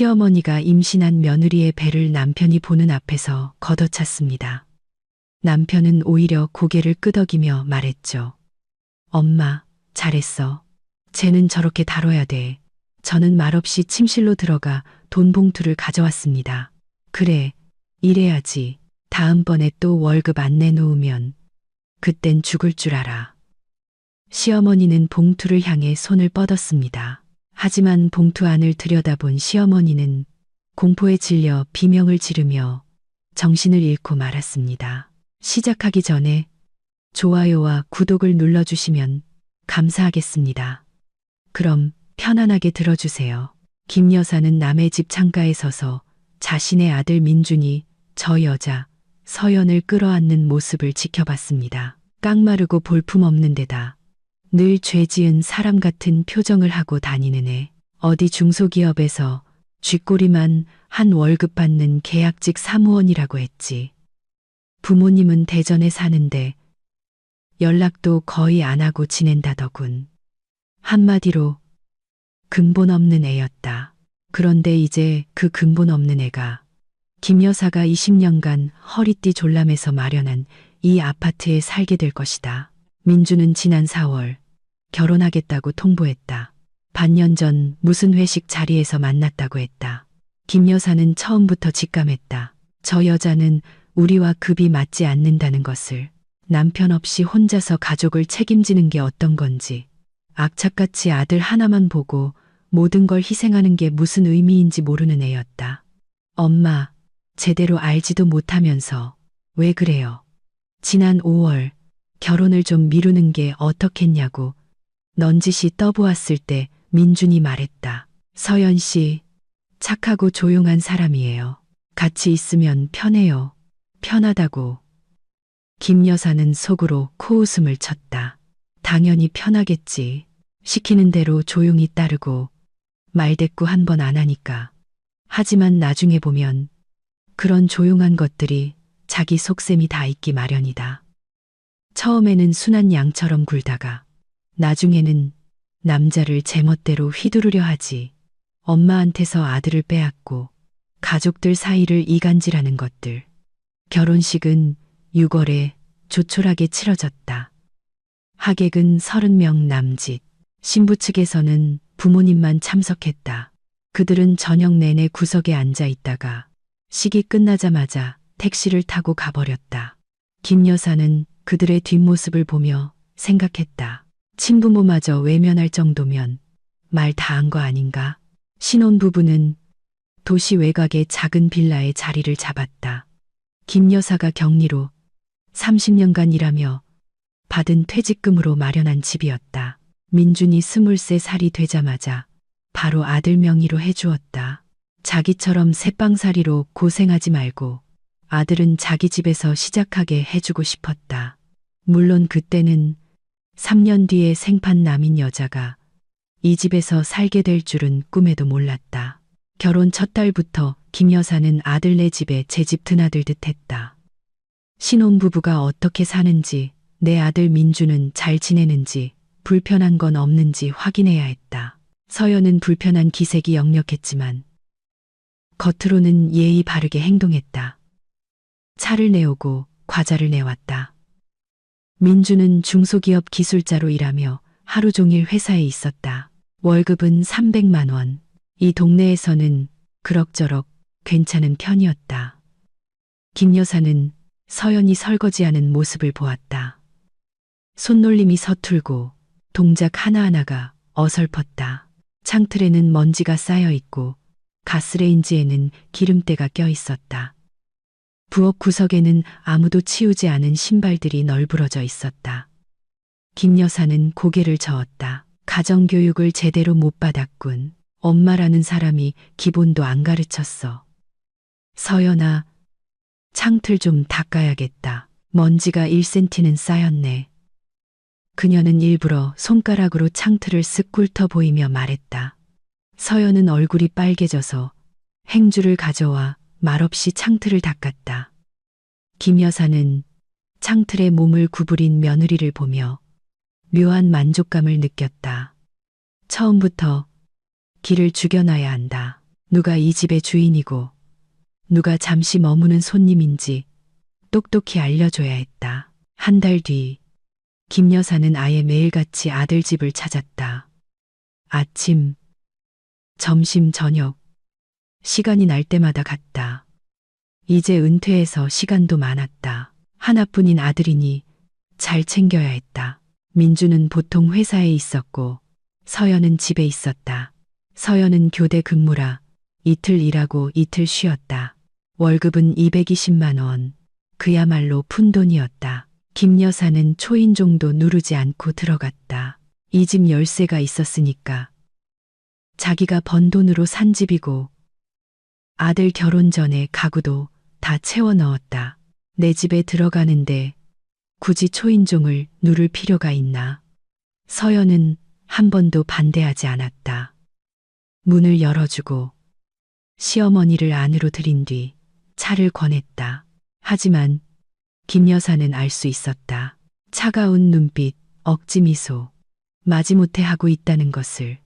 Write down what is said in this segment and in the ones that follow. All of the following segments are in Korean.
시어머니가 임신한 며느리의 배를 남편이 보는 앞에서 걷어찼습니다. 남편은 오히려 고개를 끄덕이며 말했죠. 엄마, 잘했어. 쟤는 저렇게 다뤄야 돼. 저는 말없이 침실로 들어가 돈 봉투를 가져왔습니다. 그래, 이래야지. 다음번에 또 월급 안 내놓으면 그땐 죽을 줄 알아. 시어머니는 봉투를 향해 손을 뻗었습니다. 하지만 봉투 안을 들여다본 시어머니는 공포에 질려 비명을 지르며 정신을 잃고 말았습니다. 시작하기 전에 좋아요와 구독을 눌러주시면 감사하겠습니다. 그럼 편안하게 들어주세요. 김 여사는 남의 집 창가에 서서 자신의 아들 민준이 저 여자 서연을 끌어안는 모습을 지켜봤습니다. 깡마르고 볼품없는 데다 늘 죄 지은 사람 같은 표정을 하고 다니는 애. 어디 중소기업에서 쥐꼬리만 한 월급 받는 계약직 사무원이라고 했지. 부모님은 대전에 사는데 연락도 거의 안 하고 지낸다더군. 한마디로 근본 없는 애였다. 그런데 이제 그 근본 없는 애가 김 여사가 20년간 허리띠 졸라매서 마련한 이 아파트에 살게 될 것이다. 민주는 지난 4월 결혼하겠다고 통보했다. 반년 전 무슨 회식 자리에서 만났다고 했다. 김 여사는 처음부터 직감했다. 저 여자는 우리와 급이 맞지 않는다는 것을. 남편 없이 혼자서 가족을 책임지는 게 어떤 건지, 악착같이 아들 하나만 보고 모든 걸 희생하는 게 무슨 의미인지 모르는 애였다. 엄마, 제대로 알지도 못하면서 왜 그래요? 지난 5월 결혼을 좀 미루는 게 어떻겠냐고 넌지시 떠보았을 때 민준이 말했다. 서연 씨, 착하고 조용한 사람이에요. 같이 있으면 편해요. 편하다고. 김 여사는 속으로 코웃음을 쳤다. 당연히 편하겠지. 시키는 대로 조용히 따르고 말대꾸 한 번 안 하니까. 하지만 나중에 보면 그런 조용한 것들이 자기 속셈이 다 있기 마련이다. 처음에는 순한 양처럼 굴다가 나중에는 남자를 제멋대로 휘두르려 하지. 엄마한테서 아들을 빼앗고 가족들 사이를 이간질하는 것들. 결혼식은 6월에 조촐하게 치러졌다. 하객은 30명 남짓. 신부 측에서는 부모님만 참석했다. 그들은 저녁 내내 구석에 앉아 있다가 식이 끝나자마자 택시를 타고 가버렸다. 김 여사는 그들의 뒷모습을 보며 생각했다. 친부모마저 외면할 정도면 말 다 한 거 아닌가? 신혼부부는 도시 외곽의 작은 빌라에 자리를 잡았다. 김 여사가 격리로 30년간 일하며 받은 퇴직금으로 마련한 집이었다. 민준이 23살이 되자마자 바로 아들 명의로 해주었다. 자기처럼 새빵살이로 고생하지 말고 아들은 자기 집에서 시작하게 해주고 싶었다. 물론 그때는 3년 뒤에 생판남인 여자가 이 집에서 살게 될 줄은 꿈에도 몰랐다. 결혼 첫 달부터 김 여사는 아들네 집에 제집 드나들듯 했다. 신혼부부가 어떻게 사는지, 내 아들 민주는 잘 지내는지, 불편한 건 없는지 확인해야 했다. 서연은 불편한 기색이 역력했지만 겉으로는 예의 바르게 행동했다. 차를 내오고 과자를 내왔다. 민주는 중소기업 기술자로 일하며 하루 종일 회사에 있었다. 월급은 300만 원. 이 동네에서는 그럭저럭 괜찮은 편이었다. 김 여사는 서연이 설거지하는 모습을 보았다. 손놀림이 서툴고 동작 하나하나가 어설펐다. 창틀에는 먼지가 쌓여 있고 가스레인지에는 기름때가 껴 있었다. 부엌 구석에는 아무도 치우지 않은 신발들이 널브러져 있었다. 김 여사는 고개를 저었다. 가정교육을 제대로 못 받았군. 엄마라는 사람이 기본도 안 가르쳤어. 서연아, 창틀 좀 닦아야겠다. 먼지가 1cm는 쌓였네. 그녀는 일부러 손가락으로 창틀을 쓱 훑어 보이며 말했다. 서연은 얼굴이 빨개져서 행주를 가져와 말없이 창틀을 닦았다. 김 여사는 창틀에 몸을 구부린 며느리를 보며 묘한 만족감을 느꼈다. 처음부터 길을 죽여놔야 한다. 누가 이 집의 주인이고 누가 잠시 머무는 손님인지 똑똑히 알려줘야 했다. 한 달 뒤, 김 여사는 아예 매일같이 아들 집을 찾았다. 아침, 점심, 저녁, 시간이 날 때마다 갔다. 이제 은퇴해서 시간도 많았다. 하나뿐인 아들이니 잘 챙겨야 했다. 민주는 보통 회사에 있었고 서연은 집에 있었다. 서연은 교대 근무라 이틀 일하고 이틀 쉬었다. 월급은 220만 원. 그야말로 푼돈이었다. 김 여사는 초인종도 누르지 않고 들어갔다. 이 집 열쇠가 있었으니까. 자기가 번 돈으로 산 집이고 아들 결혼 전에 가구도 다 채워 넣었다. 내 집에 들어가는데 굳이 초인종을 누를 필요가 있나? 서연은 한 번도 반대하지 않았다. 문을 열어주고 시어머니를 안으로 들인 뒤 차를 권했다. 하지만 김 여사는 알 수 있었다. 차가운 눈빛, 억지 미소, 마지못해 하고 있다는 것을.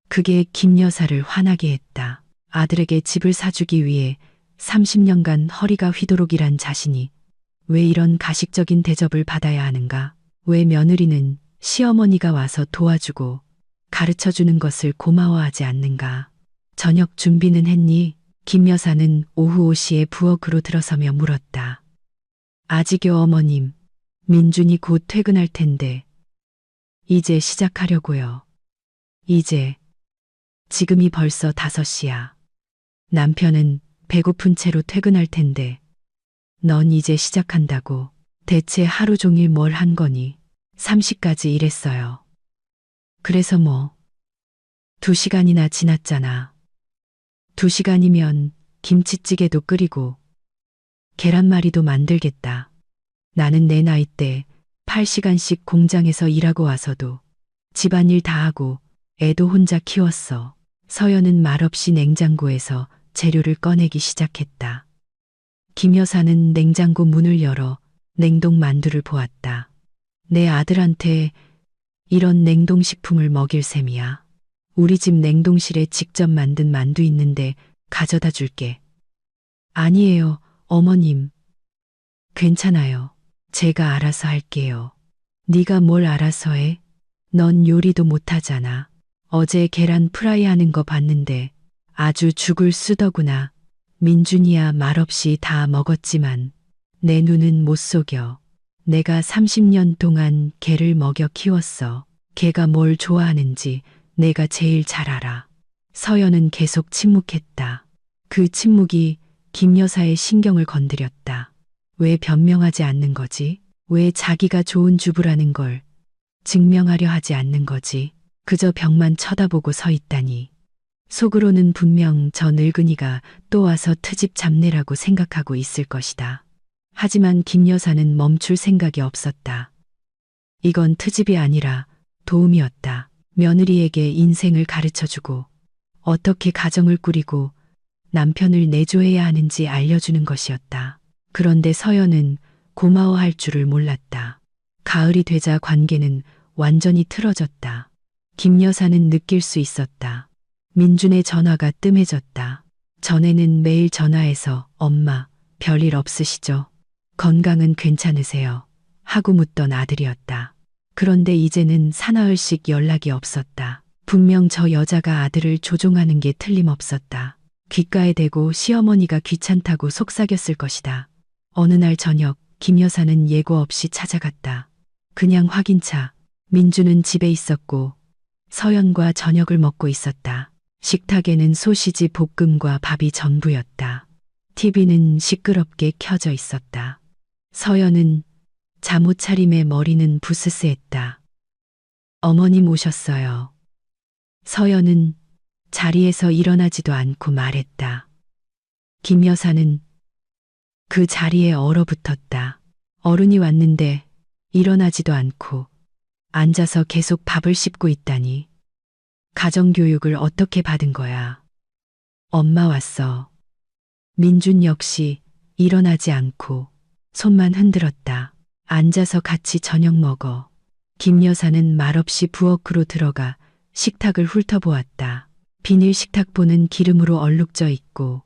그게 김 여사를 화나게 했다. 아들에게 집을 사주기 위해 30년간 허리가 휘도록 일한 자신이 왜 이런 가식적인 대접을 받아야 하는가? 왜 며느리는 시어머니가 와서 도와주고 가르쳐주는 것을 고마워하지 않는가? 저녁 준비는 했니? 김 여사는 오후 5시에 부엌으로 들어서며 물었다. 아직요, 어머님. 민준이 곧 퇴근할 텐데. 이제 시작하려고요. 이제. 지금이 벌써 5시야. 남편은 배고픈 채로 퇴근할 텐데. 넌 이제 시작한다고. 대체 하루 종일 뭘 한 거니? 3시까지 일했어요. 그래서 뭐. 2시간이나 지났잖아. 2시간이면 김치찌개도 끓이고 계란말이도 만들겠다. 나는 내 나이 때 8시간씩 공장에서 일하고 와서도 집안일 다 하고 애도 혼자 키웠어. 서연은 말없이 냉장고에서 재료를 꺼내기 시작했다. 김 여사는 냉장고 문을 열어 냉동 만두를 보았다. 내 아들한테 이런 냉동식품을 먹일 셈이야. 우리 집 냉동실에 직접 만든 만두 있는데 가져다 줄게. 아니에요, 어머님. 괜찮아요. 제가 알아서 할게요. 네가 뭘 알아서 해? 넌 요리도 못하잖아. 어제 계란 프라이 하는 거 봤는데 아주 죽을 쓰더구나. 민준이야 말없이 다 먹었지만 내 눈은 못 속여. 내가 30년 동안 걔를 먹여 키웠어. 걔가 뭘 좋아하는지 내가 제일 잘 알아. 서연은 계속 침묵했다. 그 침묵이 김 여사의 신경을 건드렸다. 왜 변명하지 않는 거지? 왜 자기가 좋은 주부라는 걸 증명하려 하지 않는 거지? 그저 벽만 쳐다보고 서 있다니. 속으로는 분명 저 늙은이가 또 와서 트집 잡내라고 생각하고 있을 것이다. 하지만 김 여사는 멈출 생각이 없었다. 이건 트집이 아니라 도움이었다. 며느리에게 인생을 가르쳐주고 어떻게 가정을 꾸리고 남편을 내조해야 하는지 알려주는 것이었다. 그런데 서연은 고마워할 줄을 몰랐다. 가을이 되자 관계는 완전히 틀어졌다. 김 여사는 느낄 수 있었다. 민준의 전화가 뜸해졌다. 전에는 매일 전화해서 엄마, 별일 없으시죠? 건강은 괜찮으세요? 하고 묻던 아들이었다. 그런데 이제는 사나흘씩 연락이 없었다. 분명 저 여자가 아들을 조종하는 게 틀림없었다. 귓가에 대고 시어머니가 귀찮다고 속삭였을 것이다. 어느 날 저녁 김 여사는 예고 없이 찾아갔다. 그냥 확인차. 민주는 집에 있었고 서연과 저녁을 먹고 있었다. 식탁에는 소시지 볶음과 밥이 전부였다. TV는 시끄럽게 켜져 있었다. 서연은 잠옷 차림에 머리는 부스스했다. 어머님 오셨어요. 서연은 자리에서 일어나지도 않고 말했다. 김 여사는 그 자리에 얼어붙었다. 어른이 왔는데 일어나지도 않고 앉아서 계속 밥을 씹고 있다니. 가정교육을 어떻게 받은 거야? 엄마 왔어. 민준 역시 일어나지 않고 손만 흔들었다. 앉아서 같이 저녁 먹어. 김 여사는 말없이 부엌으로 들어가 식탁을 훑어보았다. 비닐 식탁보는 기름으로 얼룩져 있고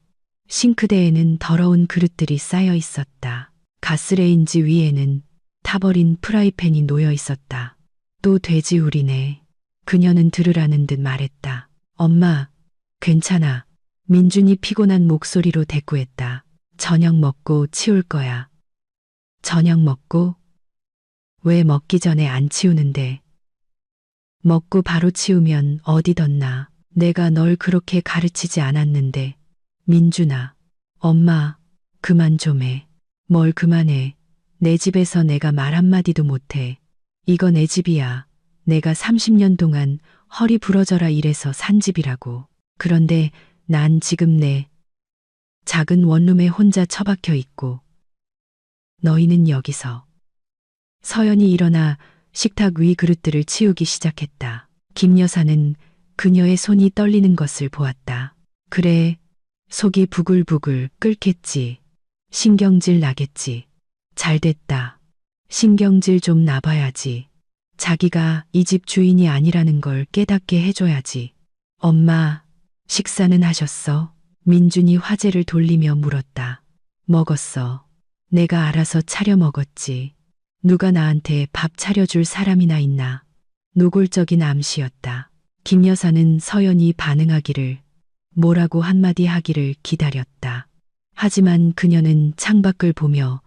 싱크대에는 더러운 그릇들이 쌓여 있었다. 가스레인지 위에는 타버린 프라이팬이 놓여 있었다. 또 돼지우리네. 그녀는 들으라는 듯 말했다. 엄마, 괜찮아. 민준이 피곤한 목소리로 대꾸했다. 저녁 먹고 치울 거야. 저녁 먹고? 왜 먹기 전에 안 치우는데? 먹고 바로 치우면 어디 덧나. 내가 널 그렇게 가르치지 않았는데. 민준아, 엄마, 그만 좀 해. 뭘 그만해. 내 집에서 내가 말 한마디도 못해. 이거 내 집이야. 내가 30년 동안 허리 부러져라 일해서 산 집이라고. 그런데 난 지금 내 작은 원룸에 혼자 처박혀 있고 너희는 여기서. 서연이 일어나 식탁 위 그릇들을 치우기 시작했다. 김 여사는 그녀의 손이 떨리는 것을 보았다. 그래, 속이 부글부글 끓겠지. 신경질 나겠지. 잘 됐다. 신경질 좀 나봐야지. 자기가 이 집 주인이 아니라는 걸 깨닫게 해줘야지. 엄마, 식사는 하셨어? 민준이 화제를 돌리며 물었다. 먹었어. 내가 알아서 차려 먹었지. 누가 나한테 밥 차려줄 사람이나 있나. 노골적인 암시였다. 김 여사는 서연이 반응하기를, 뭐라고 한마디 하기를 기다렸다. 하지만 그녀는 창밖을 보며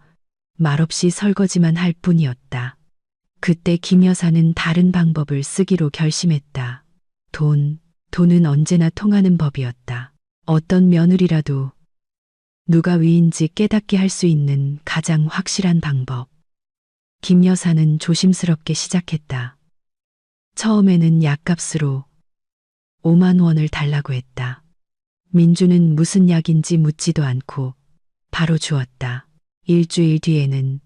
말없이 설거지만 할 뿐이었다. 그때 김 여사는 다른 방법을 쓰기로 결심했다. 돈은 언제나 통하는 법이었다. 어떤 며느리라도 누가 위인지 깨닫게 할 수 있는 가장 확실한 방법. 김 여사는 조심스럽게 시작했다. 처음에는 약값으로 5만 원을 달라고 했다. 민주는 무슨 약인지 묻지도 않고 바로 주었다. 일주일 뒤에는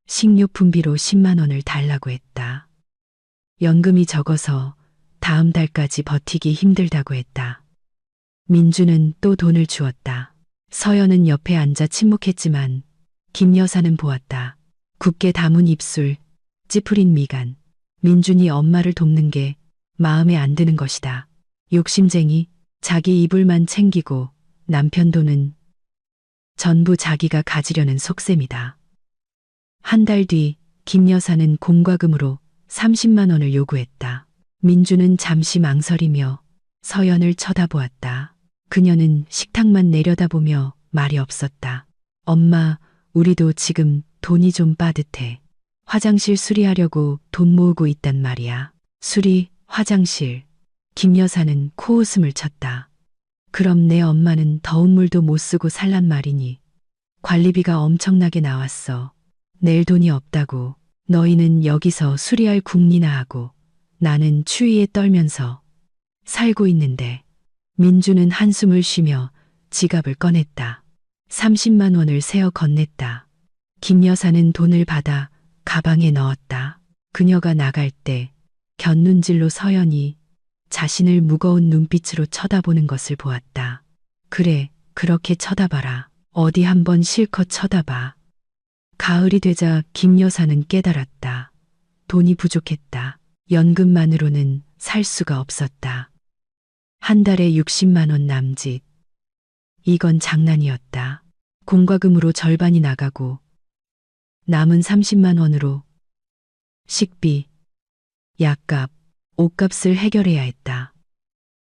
식료품비로 10만 원을 달라고 했다. 연금이 적어서 다음 달까지 버티기 힘들다고 했다. 민주는 또 돈을 주었다. 서연은 옆에 앉아 침묵했지만 김 여사는 보았다. 굳게 담은 입술, 찌푸린 미간. 민준이 엄마를 돕는 게 마음에 안 드는 것이다. 욕심쟁이, 자기 이불만 챙기고 남편 돈은 전부 자기가 가지려는 속셈이다. 한 달 뒤 김 여사는 공과금으로 30만 원을 요구했다. 민주는 잠시 망설이며 서연을 쳐다보았다. 그녀는 식탁만 내려다보며 말이 없었다. 엄마, 우리도 지금 돈이 좀 빠듯해. 화장실 수리하려고 돈 모으고 있단 말이야. 수리, 화장실. 김 여사는 코웃음을 쳤다. 그럼 내 엄마는 더운 물도 못 쓰고 살란 말이니. 관리비가 엄청나게 나왔어. 낼 돈이 없다고. 너희는 여기서 수리할 궁리나 하고 나는 추위에 떨면서 살고 있는데. 민주는 한숨을 쉬며 지갑을 꺼냈다. 30만 원을 세어 건넸다. 김 여사는 돈을 받아 가방에 넣었다. 그녀가 나갈 때 곁눈질로 서연이 자신을 무거운 눈빛으로 쳐다보는 것을 보았다. 그래, 그렇게 쳐다봐라. 어디 한번 실컷 쳐다봐. 가을이 되자 김 여사는 깨달았다. 돈이 부족했다. 연금만으로는 살 수가 없었다. 한 달에 60만 원 남짓. 이건 장난이었다. 공과금으로 절반이 나가고 남은 30만 원으로 식비, 약값, 옷값을 해결해야 했다.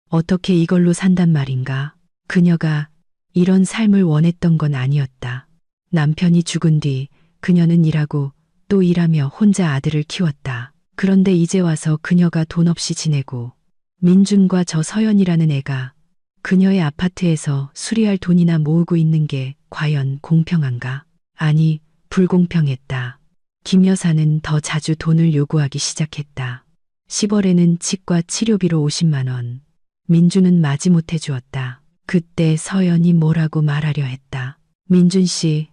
어떻게 이걸로 산단 말인가? 그녀가 이런 삶을 원했던 건 아니었다. 남편이 죽은 뒤 그녀는 일하고 또 일하며 혼자 아들을 키웠다. 그런데 이제 와서 그녀가 돈 없이 지내고 민준과 저 서연이라는 애가 그녀의 아파트에서 수리할 돈이나 모으고 있는 게 과연 공평한가? 아니, 불공평했다. 김 여사는 더 자주 돈을 요구하기 시작했다. 10월에는 치과 치료비로 50만 원. 민준은 마지못해 주었다. 그때 서연이 뭐라고 말하려 했다. 민준 씨,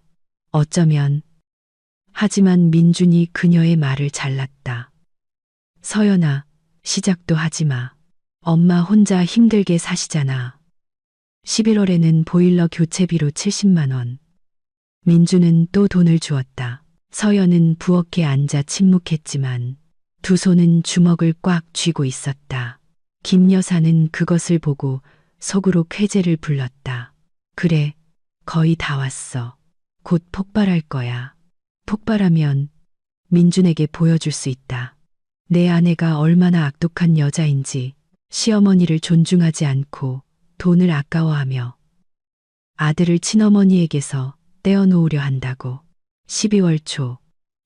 어쩌면. 하지만 민준이 그녀의 말을 잘랐다. 서연아, 시작도 하지 마. 엄마 혼자 힘들게 사시잖아. 11월에는 보일러 교체비로 70만 원. 민주는 또 돈을 주었다. 서연은 부엌에 앉아 침묵했지만 두 손은 주먹을 꽉 쥐고 있었다. 김 여사는 그것을 보고 속으로 쾌재를 불렀다. 그래, 거의 다 왔어. 곧 폭발할 거야. 폭발하면 민준에게 보여줄 수 있다. 내 아내가 얼마나 악독한 여자인지, 시어머니를 존중하지 않고 돈을 아까워하며 아들을 친어머니에게서 떼어놓으려 한다고. 12월 초,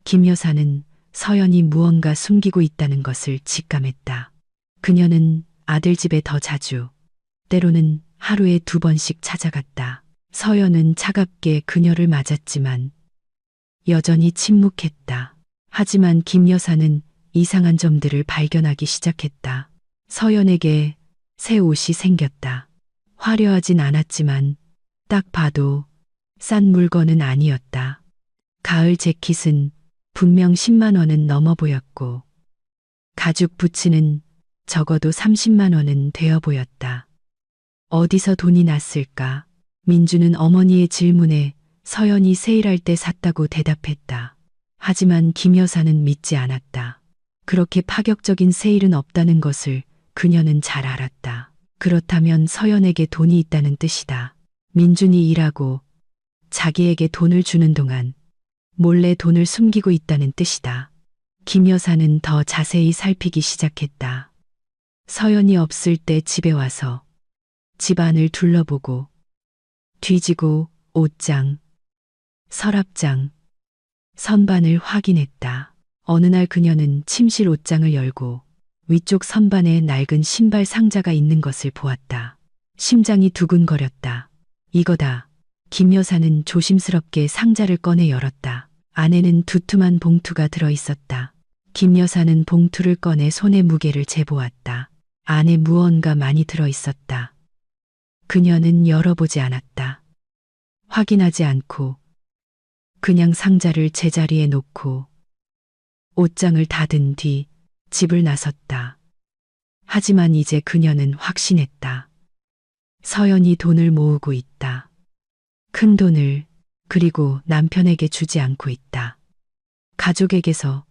김 여사는 서연이 무언가 숨기고 있다는 것을 직감했다. 그녀는 아들 집에 더 자주, 때로는 하루에 2번씩 찾아갔다. 서연은 차갑게 그녀를 맞았지만 여전히 침묵했다. 하지만 김 여사는 이상한 점들을 발견하기 시작했다. 서연에게 새 옷이 생겼다. 화려하진 않았지만 딱 봐도 싼 물건은 아니었다. 가을 재킷은 분명 10만 원은 넘어 보였고 가죽 부츠는 적어도 30만 원은 되어 보였다. 어디서 돈이 났을까? 민주는 어머니의 질문에 서연이 세일할 때 샀다고 대답했다. 하지만 김 여사는 믿지 않았다. 그렇게 파격적인 세일은 없다는 것을 그녀는 잘 알았다. 그렇다면 서연에게 돈이 있다는 뜻이다. 민준이 일하고 자기에게 돈을 주는 동안 몰래 돈을 숨기고 있다는 뜻이다. 김 여사는 더 자세히 살피기 시작했다. 서연이 없을 때 집에 와서 집안을 둘러보고 뒤지고 옷장, 서랍장, 선반을 확인했다. 어느 날 그녀는 침실 옷장을 열고 위쪽 선반에 낡은 신발 상자가 있는 것을 보았다. 심장이 두근거렸다. 이거다. 김 여사는 조심스럽게 상자를 꺼내 열었다. 안에는 두툼한 봉투가 들어 있었다. 김 여사는 봉투를 꺼내 손의 무게를 재보았다. 안에 무언가 많이 들어 있었다. 그녀는 열어보지 않았다. 확인하지 않고 그냥 상자를 제자리에 놓고 옷장을 닫은 뒤 집을 나섰다. 하지만 이제 그녀는 확신했다. 서연이 돈을 모으고 있다. 큰 돈을, 그리고 남편에게 주지 않고 있다. 가족에게서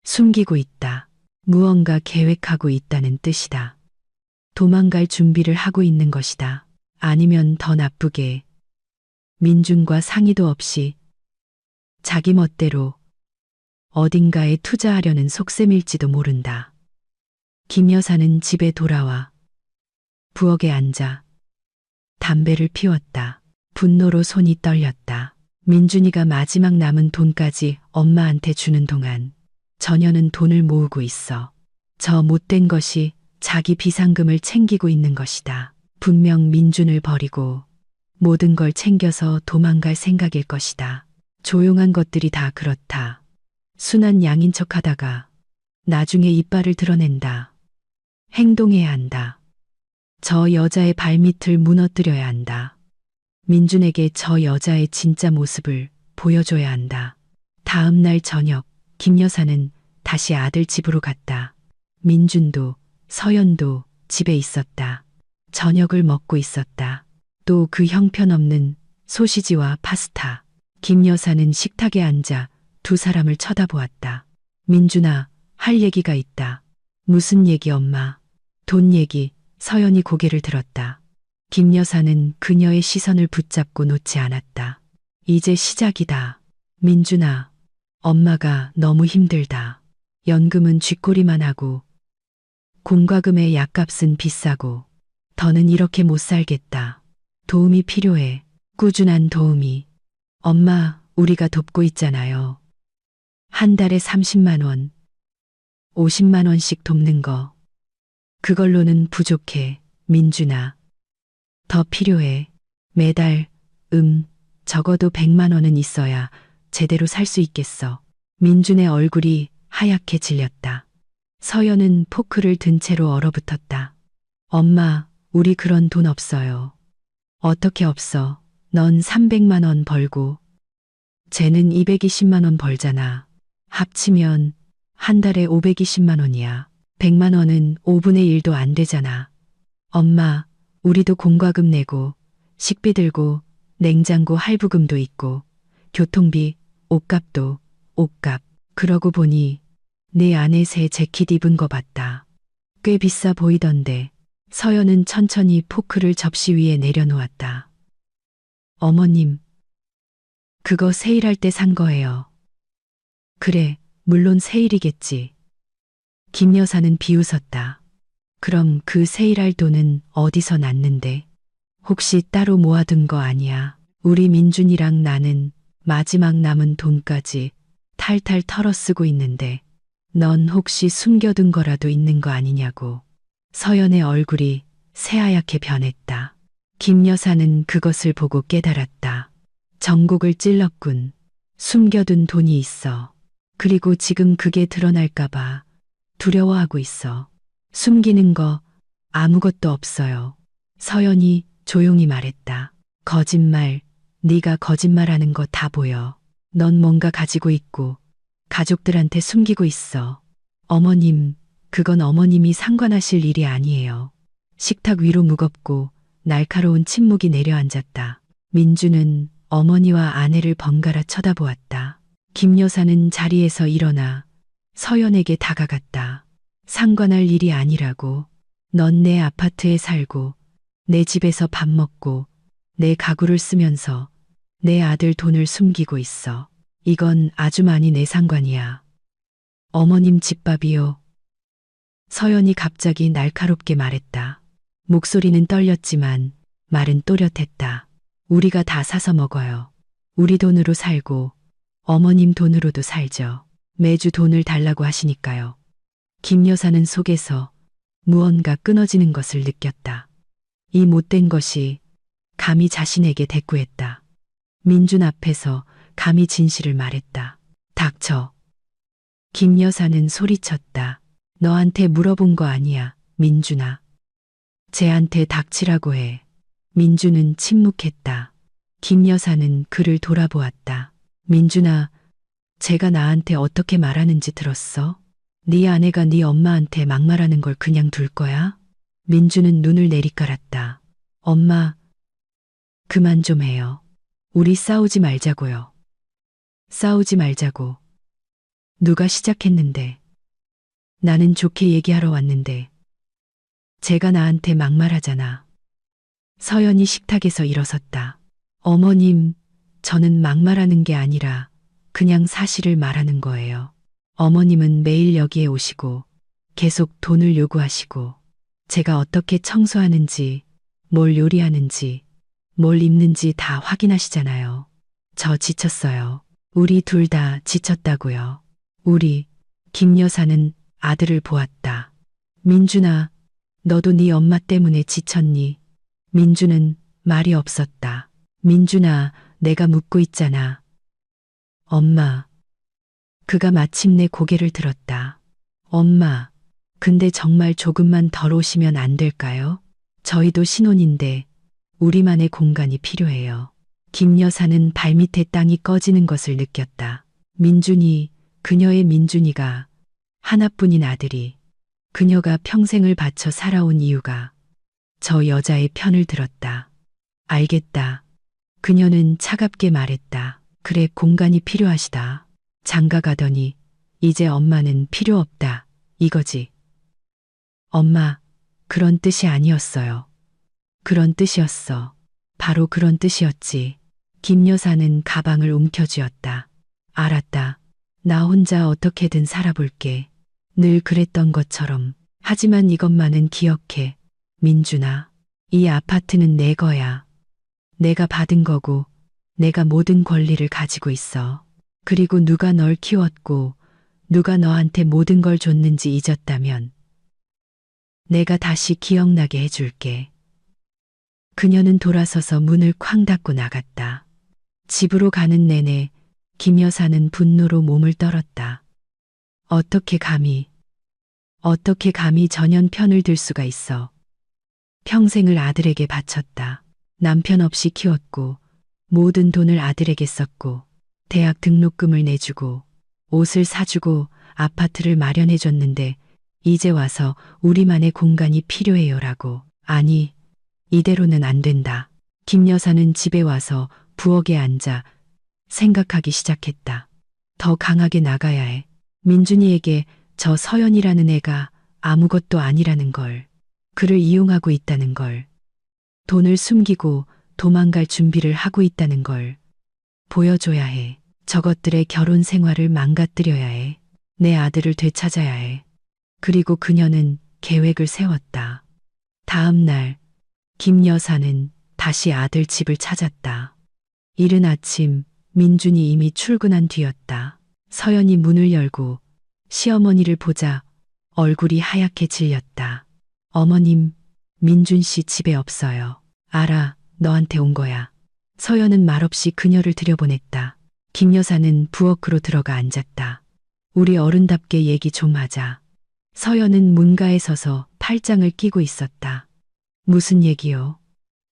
숨기고 있다. 무언가 계획하고 있다는 뜻이다. 도망갈 준비를 하고 있는 것이다. 아니면 더 나쁘게 민준과 상의도 없이 자기 멋대로 어딘가에 투자하려는 속셈일지도 모른다. 김 여사는 집에 돌아와 부엌에 앉아 담배를 피웠다. 분노로 손이 떨렸다. 민준이가 마지막 남은 돈까지 엄마한테 주는 동안 저녀는 돈을 모으고 있어. 저 못된 것이 자기 비상금을 챙기고 있는 것이다. 분명 민준을 버리고 모든 걸 챙겨서 도망갈 생각일 것이다. 조용한 것들이 다 그렇다. 순한 양인 척 하다가 나중에 이빨을 드러낸다. 행동해야 한다. 저 여자의 발밑을 무너뜨려야 한다. 민준에게 저 여자의 진짜 모습을 보여줘야 한다. 다음 날 저녁, 김 여사는 다시 아들 집으로 갔다. 민준도 서연도 집에 있었다. 저녁을 먹고 있었다. 또 그 형편없는 소시지와 파스타. 김 여사는 식탁에 앉아 두 사람을 쳐다보았다. 민준아, 할 얘기가 있다. 무슨 얘기 엄마? 돈 얘기. 서연이 고개를 들었다. 김 여사는 그녀의 시선을 붙잡고 놓지 않았다. 이제 시작이다. 민준아, 엄마가 너무 힘들다. 연금은 쥐꼬리만 하고 공과금의 약값은 비싸고 더는 이렇게 못 살겠다. 도움이 필요해. 꾸준한 도움이. 엄마, 우리가 돕고 있잖아요. 한 달에 30만 원, 50만 원씩 돕는 거. 그걸로는 부족해, 민준아. 더 필요해. 매달, 적어도 100만 원은 있어야 제대로 살 수 있겠어. 민준의 얼굴이 하얗게 질렸다. 서연은 포크를 든 채로 얼어붙었다. 엄마, 우리 그런 돈 없어요. 어떻게 없어? 넌 300만 원 벌고 쟤는 220만 원 벌잖아. 합치면 한 달에 520만 원이야. 100만 원은 5분의 1도 안 되잖아. 엄마, 우리도 공과금 내고 식비 들고 냉장고 할부금도 있고 교통비, 옷값도 옷값. 그러고 보니 내 아내 새 재킷 입은 거 봤다. 꽤 비싸 보이던데. 서연은 천천히 포크를 접시 위에 내려놓았다. 어머님, 그거 세일할 때 산 거예요. 그래, 물론 세일이겠지. 김 여사는 비웃었다. 그럼 그 세일할 돈은 어디서 났는데? 혹시 따로 모아둔 거 아니야? 우리 민준이랑 나는 마지막 남은 돈까지 탈탈 털어 쓰고 있는데 넌 혹시 숨겨둔 거라도 있는 거 아니냐고. 서연의 얼굴이 새하얗게 변했다. 김 여사는 그것을 보고 깨달았다. 전곡을 찔렀군. 숨겨둔 돈이 있어. 그리고 지금 그게 드러날까봐 두려워하고 있어. 숨기는 거 아무것도 없어요. 서연이 조용히 말했다. 거짓말, 네가 거짓말하는 거 다 보여. 넌 뭔가 가지고 있고 가족들한테 숨기고 있어. 어머님, 그건 어머님이 상관하실 일이 아니에요. 식탁 위로 무겁고 날카로운 침묵이 내려앉았다. 민주는 어머니와 아내를 번갈아 쳐다보았다. 김 여사는 자리에서 일어나 서연에게 다가갔다. 상관할 일이 아니라고. 넌 내 아파트에 살고 내 집에서 밥 먹고 내 가구를 쓰면서 내 아들 돈을 숨기고 있어. 이건 아주 많이 내 상관이야. 어머님 집밥이요. 서연이 갑자기 날카롭게 말했다. 목소리는 떨렸지만 말은 또렷했다. 우리가 다 사서 먹어요. 우리 돈으로 살고 어머님 돈으로도 살죠. 매주 돈을 달라고 하시니까요. 김 여사는 속에서 무언가 끊어지는 것을 느꼈다. 이 못된 것이 감히 자신에게 대꾸했다. 민준 앞에서 감히 진실을 말했다. 닥쳐. 김 여사는 소리쳤다. 너한테 물어본 거 아니야, 민준아. 쟤한테 닥치라고 해. 민준은 침묵했다. 김 여사는 그를 돌아보았다. 민준아, 쟤가 나한테 어떻게 말하는지 들었어? 네 아내가 네 엄마한테 막말하는 걸 그냥 둘 거야? 민준은 눈을 내리깔았다. 엄마, 그만 좀 해요. 우리 싸우지 말자고요. 싸우지 말자고. 누가 시작했는데. 나는 좋게 얘기하러 왔는데. 쟤가 나한테 막말하잖아. 서연이 식탁에서 일어섰다. 어머님, 저는 막말하는 게 아니라 그냥 사실을 말하는 거예요. 어머님은 매일 여기에 오시고 계속 돈을 요구하시고 제가 어떻게 청소하는지, 뭘 요리하는지, 뭘 입는지 다 확인하시잖아요. 저 지쳤어요. 우리 둘 다 지쳤다고요. 김 여사는 아들을 보았다. 민준아, 너도 네 엄마 때문에 지쳤니? 민준은 말이 없었다. 민준아, 내가 묻고 있잖아. 엄마. 그가 마침내 고개를 들었다. 엄마, 근데 정말 조금만 덜 오시면 안 될까요? 저희도 신혼인데 우리만의 공간이 필요해요. 김 여사는 발밑에 땅이 꺼지는 것을 느꼈다. 민준이, 그녀의 민준이가 하나뿐인 아들이, 그녀가 평생을 바쳐 살아온 이유가 저 여자의 편을 들었다. 알겠다. 그녀는 차갑게 말했다. 그래, 공간이 필요하시다. 장가 가더니 이제 엄마는 필요 없다. 이거지. 엄마, 그런 뜻이 아니었어요. 그런 뜻이었어. 바로 그런 뜻이었지. 김 여사는 가방을 움켜쥐었다. 알았다. 나 혼자 어떻게든 살아볼게. 늘 그랬던 것처럼. 하지만 이것만은 기억해. 민준아, 이 아파트는 내 거야. 내가 받은 거고 내가 모든 권리를 가지고 있어. 그리고 누가 널 키웠고 누가 너한테 모든 걸 줬는지 잊었다면 내가 다시 기억나게 해줄게. 그녀는 돌아서서 문을 쾅 닫고 나갔다. 집으로 가는 내내 김 여사는 분노로 몸을 떨었다. 어떻게 감히 전현 편을 들 수가 있어. 평생을 아들에게 바쳤다. 남편 없이 키웠고 모든 돈을 아들에게 썼고 대학 등록금을 내주고 옷을 사주고 아파트를 마련해줬는데 이제 와서 우리만의 공간이 필요해요라고. 아니, 이대로는 안 된다. 김 여사는 집에 와서 부엌에 앉아 생각하기 시작했다. 더 강하게 나가야 해. 민준이에게 저 서연이라는 애가 아무것도 아니라는 걸. 그를 이용하고 있다는 걸, 돈을 숨기고 도망갈 준비를 하고 있다는 걸 보여줘야 해. 저것들의 결혼 생활을 망가뜨려야 해. 내 아들을 되찾아야 해. 그리고 그녀는 계획을 세웠다. 다음 날, 김 여사는 다시 아들 집을 찾았다. 이른 아침, 민준이 이미 출근한 뒤였다. 서연이 문을 열고 시어머니를 보자 얼굴이 하얗게 질렸다. 어머님, 민준 씨 집에 없어요. 알아, 너한테 온 거야. 서연은 말없이 그녀를 들여보냈다. 김 여사는 부엌으로 들어가 앉았다. 우리 어른답게 얘기 좀 하자. 서연은 문가에 서서 팔짱을 끼고 있었다. 무슨 얘기요?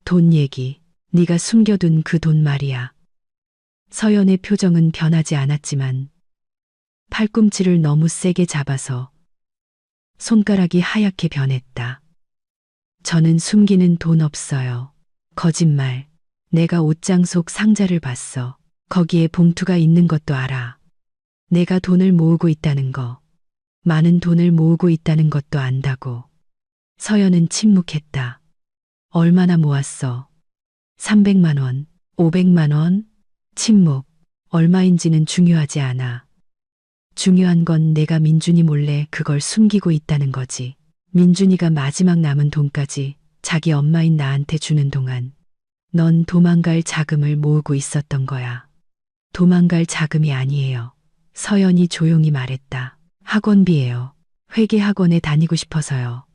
돈 얘기. 네가 숨겨둔 그 돈 말이야. 서연의 표정은 변하지 않았지만 팔꿈치를 너무 세게 잡아서 손가락이 하얗게 변했다. 저는 숨기는 돈 없어요. 거짓말. 내가 옷장 속 상자를 봤어. 거기에 봉투가 있는 것도 알아. 내가 돈을 모으고 있다는 거. 많은 돈을 모으고 있다는 것도 안다고. 서연은 침묵했다. 얼마나 모았어? 300만 원, 500만 원? 침묵. 얼마인지는 중요하지 않아. 중요한 건 내가 민준이 몰래 그걸 숨기고 있다는 거지. 민준이가 마지막 남은 돈까지 자기 엄마인 나한테 주는 동안 넌 도망갈 자금을 모으고 있었던 거야. 도망갈 자금이 아니에요. 서연이 조용히 말했다. 학원비예요. 회계학원에 다니고 싶어서요.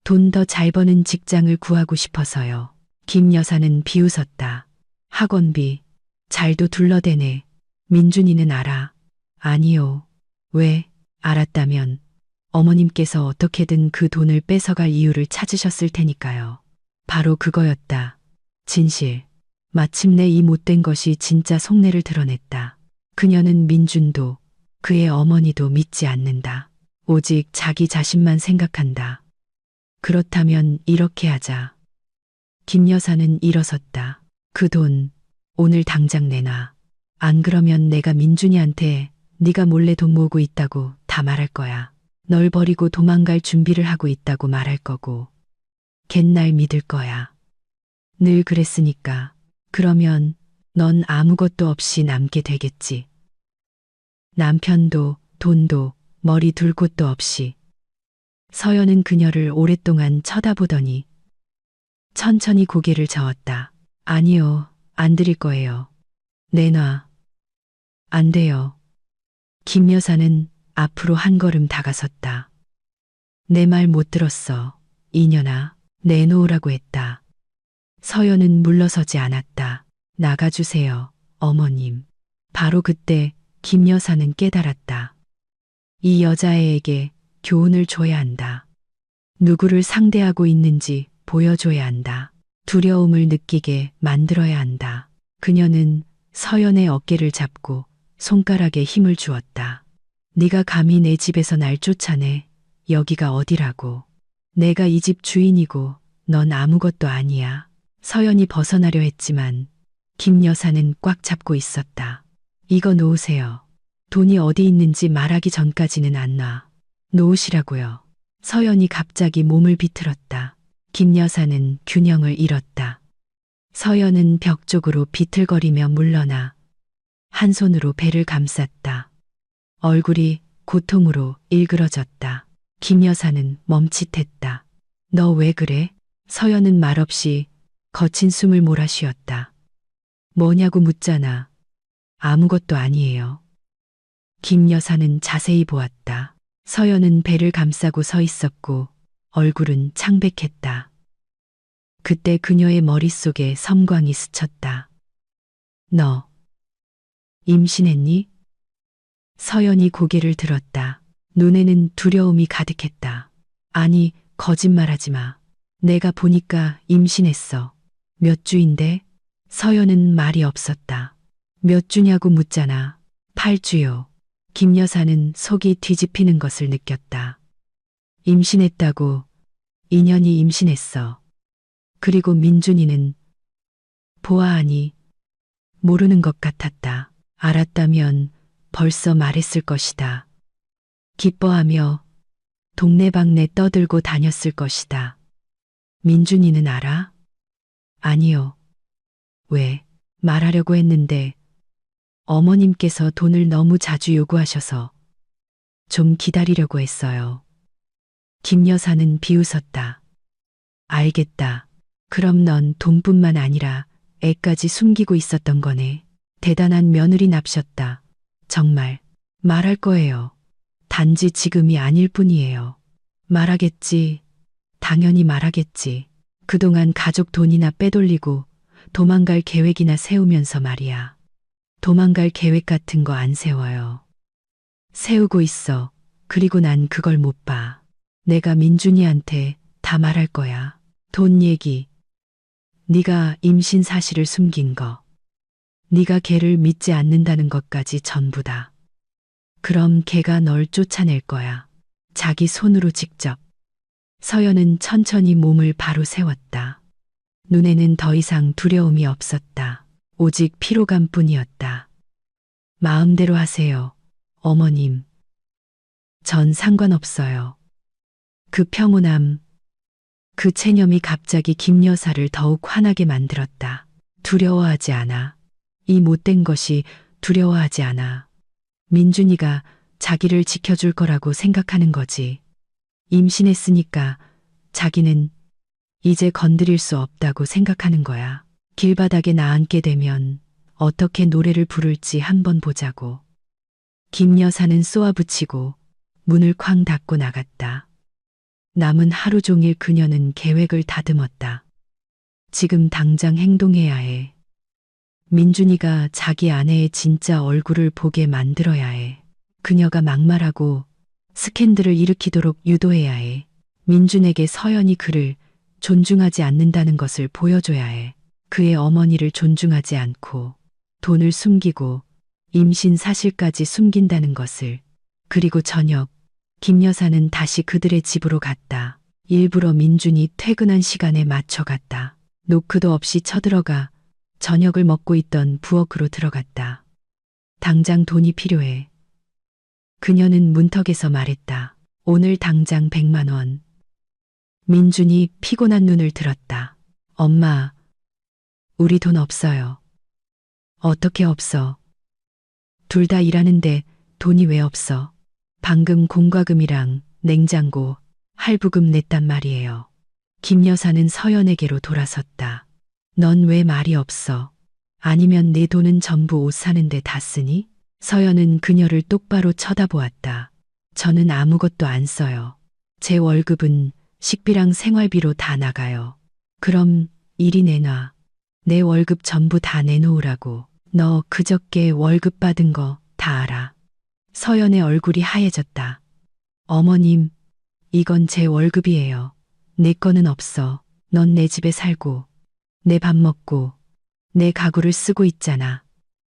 돈 더 잘 버는 직장을 구하고 싶어서요. 김 여사는 비웃었다. 학원비. 잘도 둘러대네. 민준이는 알아. 아니요. 왜? 알았다면 어머님께서 어떻게든 그 돈을 뺏어갈 이유를 찾으셨을 테니까요. 바로 그거였다. 진실. 마침내 이 못된 것이 진짜 속내를 드러냈다. 그녀는 민준도 그의 어머니도 믿지 않는다. 오직 자기 자신만 생각한다. 그렇다면 이렇게 하자. 김 여사는 일어섰다. 그 돈 오늘 당장 내놔. 안 그러면 내가 민준이한테 네가 몰래 돈 모으고 있다고 다 말할 거야. 널 버리고 도망갈 준비를 하고 있다고 말할 거고. 걘 날 믿을 거야. 늘 그랬으니까. 그러면 넌 아무것도 없이 남게 되겠지. 남편도 돈도 머리 둘 곳도 없이. 서연은 그녀를 오랫동안 쳐다보더니 천천히 고개를 저었다. 아니요, 안 드릴 거예요. 내놔. 안 돼요. 김 여사는 앞으로 한 걸음 다가섰다. 내 말 못 들었어. 이년아, 내놓으라고 했다. 서연은 물러서지 않았다. 나가주세요, 어머님. 바로 그때 김 여사는 깨달았다. 이 여자애에게 교훈을 줘야 한다. 누구를 상대하고 있는지 보여줘야 한다. 두려움을 느끼게 만들어야 한다. 그녀는 서연의 어깨를 잡고 손가락에 힘을 주었다. 네가 감히 내 집에서 날 쫓아내. 여기가 어디라고. 내가 이 집 주인이고 넌 아무것도 아니야. 서연이 벗어나려 했지만 김 여사는 꽉 잡고 있었다. 이거 놓으세요. 돈이 어디 있는지 말하기 전까지는 안 놔. 놓으시라고요. 서연이 갑자기 몸을 비틀었다. 김 여사는 균형을 잃었다. 서연은 벽 쪽으로 비틀거리며 물러나 한 손으로 배를 감쌌다. 얼굴이 고통으로 일그러졌다. 김 여사는 멈칫했다. 너 왜 그래? 서연은 말없이 거친 숨을 몰아쉬었다. 뭐냐고 묻잖아. 아무것도 아니에요. 김 여사는 자세히 보았다. 서연은 배를 감싸고 서 있었고 얼굴은 창백했다. 그때 그녀의 머릿속에 섬광이 스쳤다. 너 임신했니? 서연이 고개를 들었다. 눈에는 두려움이 가득했다. 아니, 거짓말하지 마. 내가 보니까 임신했어. 몇 주인데? 서연은 말이 없었다. 몇 주냐고 묻잖아. 8주요. 김 여사는 속이 뒤집히는 것을 느꼈다. 임신했다고. 인연이 임신했어. 그리고 민준이는 보아하니 모르는 것 같았다. 알았다면 벌써 말했을 것이다. 기뻐하며 동네방네 떠들고 다녔을 것이다. 민준이는 알아? 아니요. 왜? 말하려고 했는데 어머님께서 돈을 너무 자주 요구하셔서 좀 기다리려고 했어요. 김 여사는 비웃었다. 알겠다. 그럼 넌 돈뿐만 아니라 애까지 숨기고 있었던 거네. 대단한 며느리 납셨다. 정말 말할 거예요. 단지 지금이 아닐 뿐이에요. 말하겠지. 당연히 말하겠지. 그동안 가족 돈이나 빼돌리고 도망갈 계획이나 세우면서 말이야. 도망갈 계획 같은 거 안 세워요. 세우고 있어. 그리고 난 그걸 못 봐. 내가 민준이한테 다 말할 거야. 돈 얘기. 네가 임신 사실을 숨긴 거. 네가 걔를 믿지 않는다는 것까지 전부 다. 그럼 걔가 널 쫓아낼 거야. 자기 손으로 직접. 서연은 천천히 몸을 바로 세웠다. 눈에는 더 이상 두려움이 없었다. 오직 피로감뿐이었다. 마음대로 하세요. 어머님. 전 상관없어요. 그 평온함, 그 체념이 갑자기 김 여사를 더욱 화나게 만들었다. 두려워하지 않아. 이 못된 것이 두려워하지 않아. 민준이가 자기를 지켜줄 거라고 생각하는 거지. 임신했으니까 자기는 이제 건드릴 수 없다고 생각하는 거야. 길바닥에 나앉게 되면 어떻게 노래를 부를지 한번 보자고. 김 여사는 쏘아붙이고 문을 쾅 닫고 나갔다. 남은 하루 종일 그녀는 계획을 다듬었다. 지금 당장 행동해야 해. 민준이가 자기 아내의 진짜 얼굴을 보게 만들어야 해. 그녀가 막말하고 스캔들을 일으키도록 유도해야 해. 민준에게 서연이 그를 존중하지 않는다는 것을 보여줘야 해. 그의 어머니를 존중하지 않고 돈을 숨기고 임신 사실까지 숨긴다는 것을. 그리고 저녁 김 여사는 다시 그들의 집으로 갔다. 일부러 민준이 퇴근한 시간에 맞춰 갔다. 노크도 없이 쳐들어가 저녁을 먹고 있던 부엌으로 들어갔다. 당장 돈이 필요해. 그녀는 문턱에서 말했다. 오늘 당장 100만 원. 민준이 피곤한 눈을 들었다. 엄마, 우리 돈 없어요. 어떻게 없어? 둘 다 일하는데 돈이 왜 없어? 방금 공과금이랑 냉장고, 할부금 냈단 말이에요. 김 여사는 서연에게로 돌아섰다. 넌 왜 말이 없어? 아니면 내 돈은 전부 옷 사는데 다 쓰니? 서연은 그녀를 똑바로 쳐다보았다. 저는 아무것도 안 써요. 제 월급은 식비랑 생활비로 다 나가요. 그럼 이리 내놔. 내 월급 전부 다 내놓으라고. 너 그저께 월급 받은 거 다 알아. 서연의 얼굴이 하얘졌다. 어머님, 이건 제 월급이에요. 내 거는 없어. 넌 내 집에 살고, 내 밥 먹고, 내 가구를 쓰고 있잖아.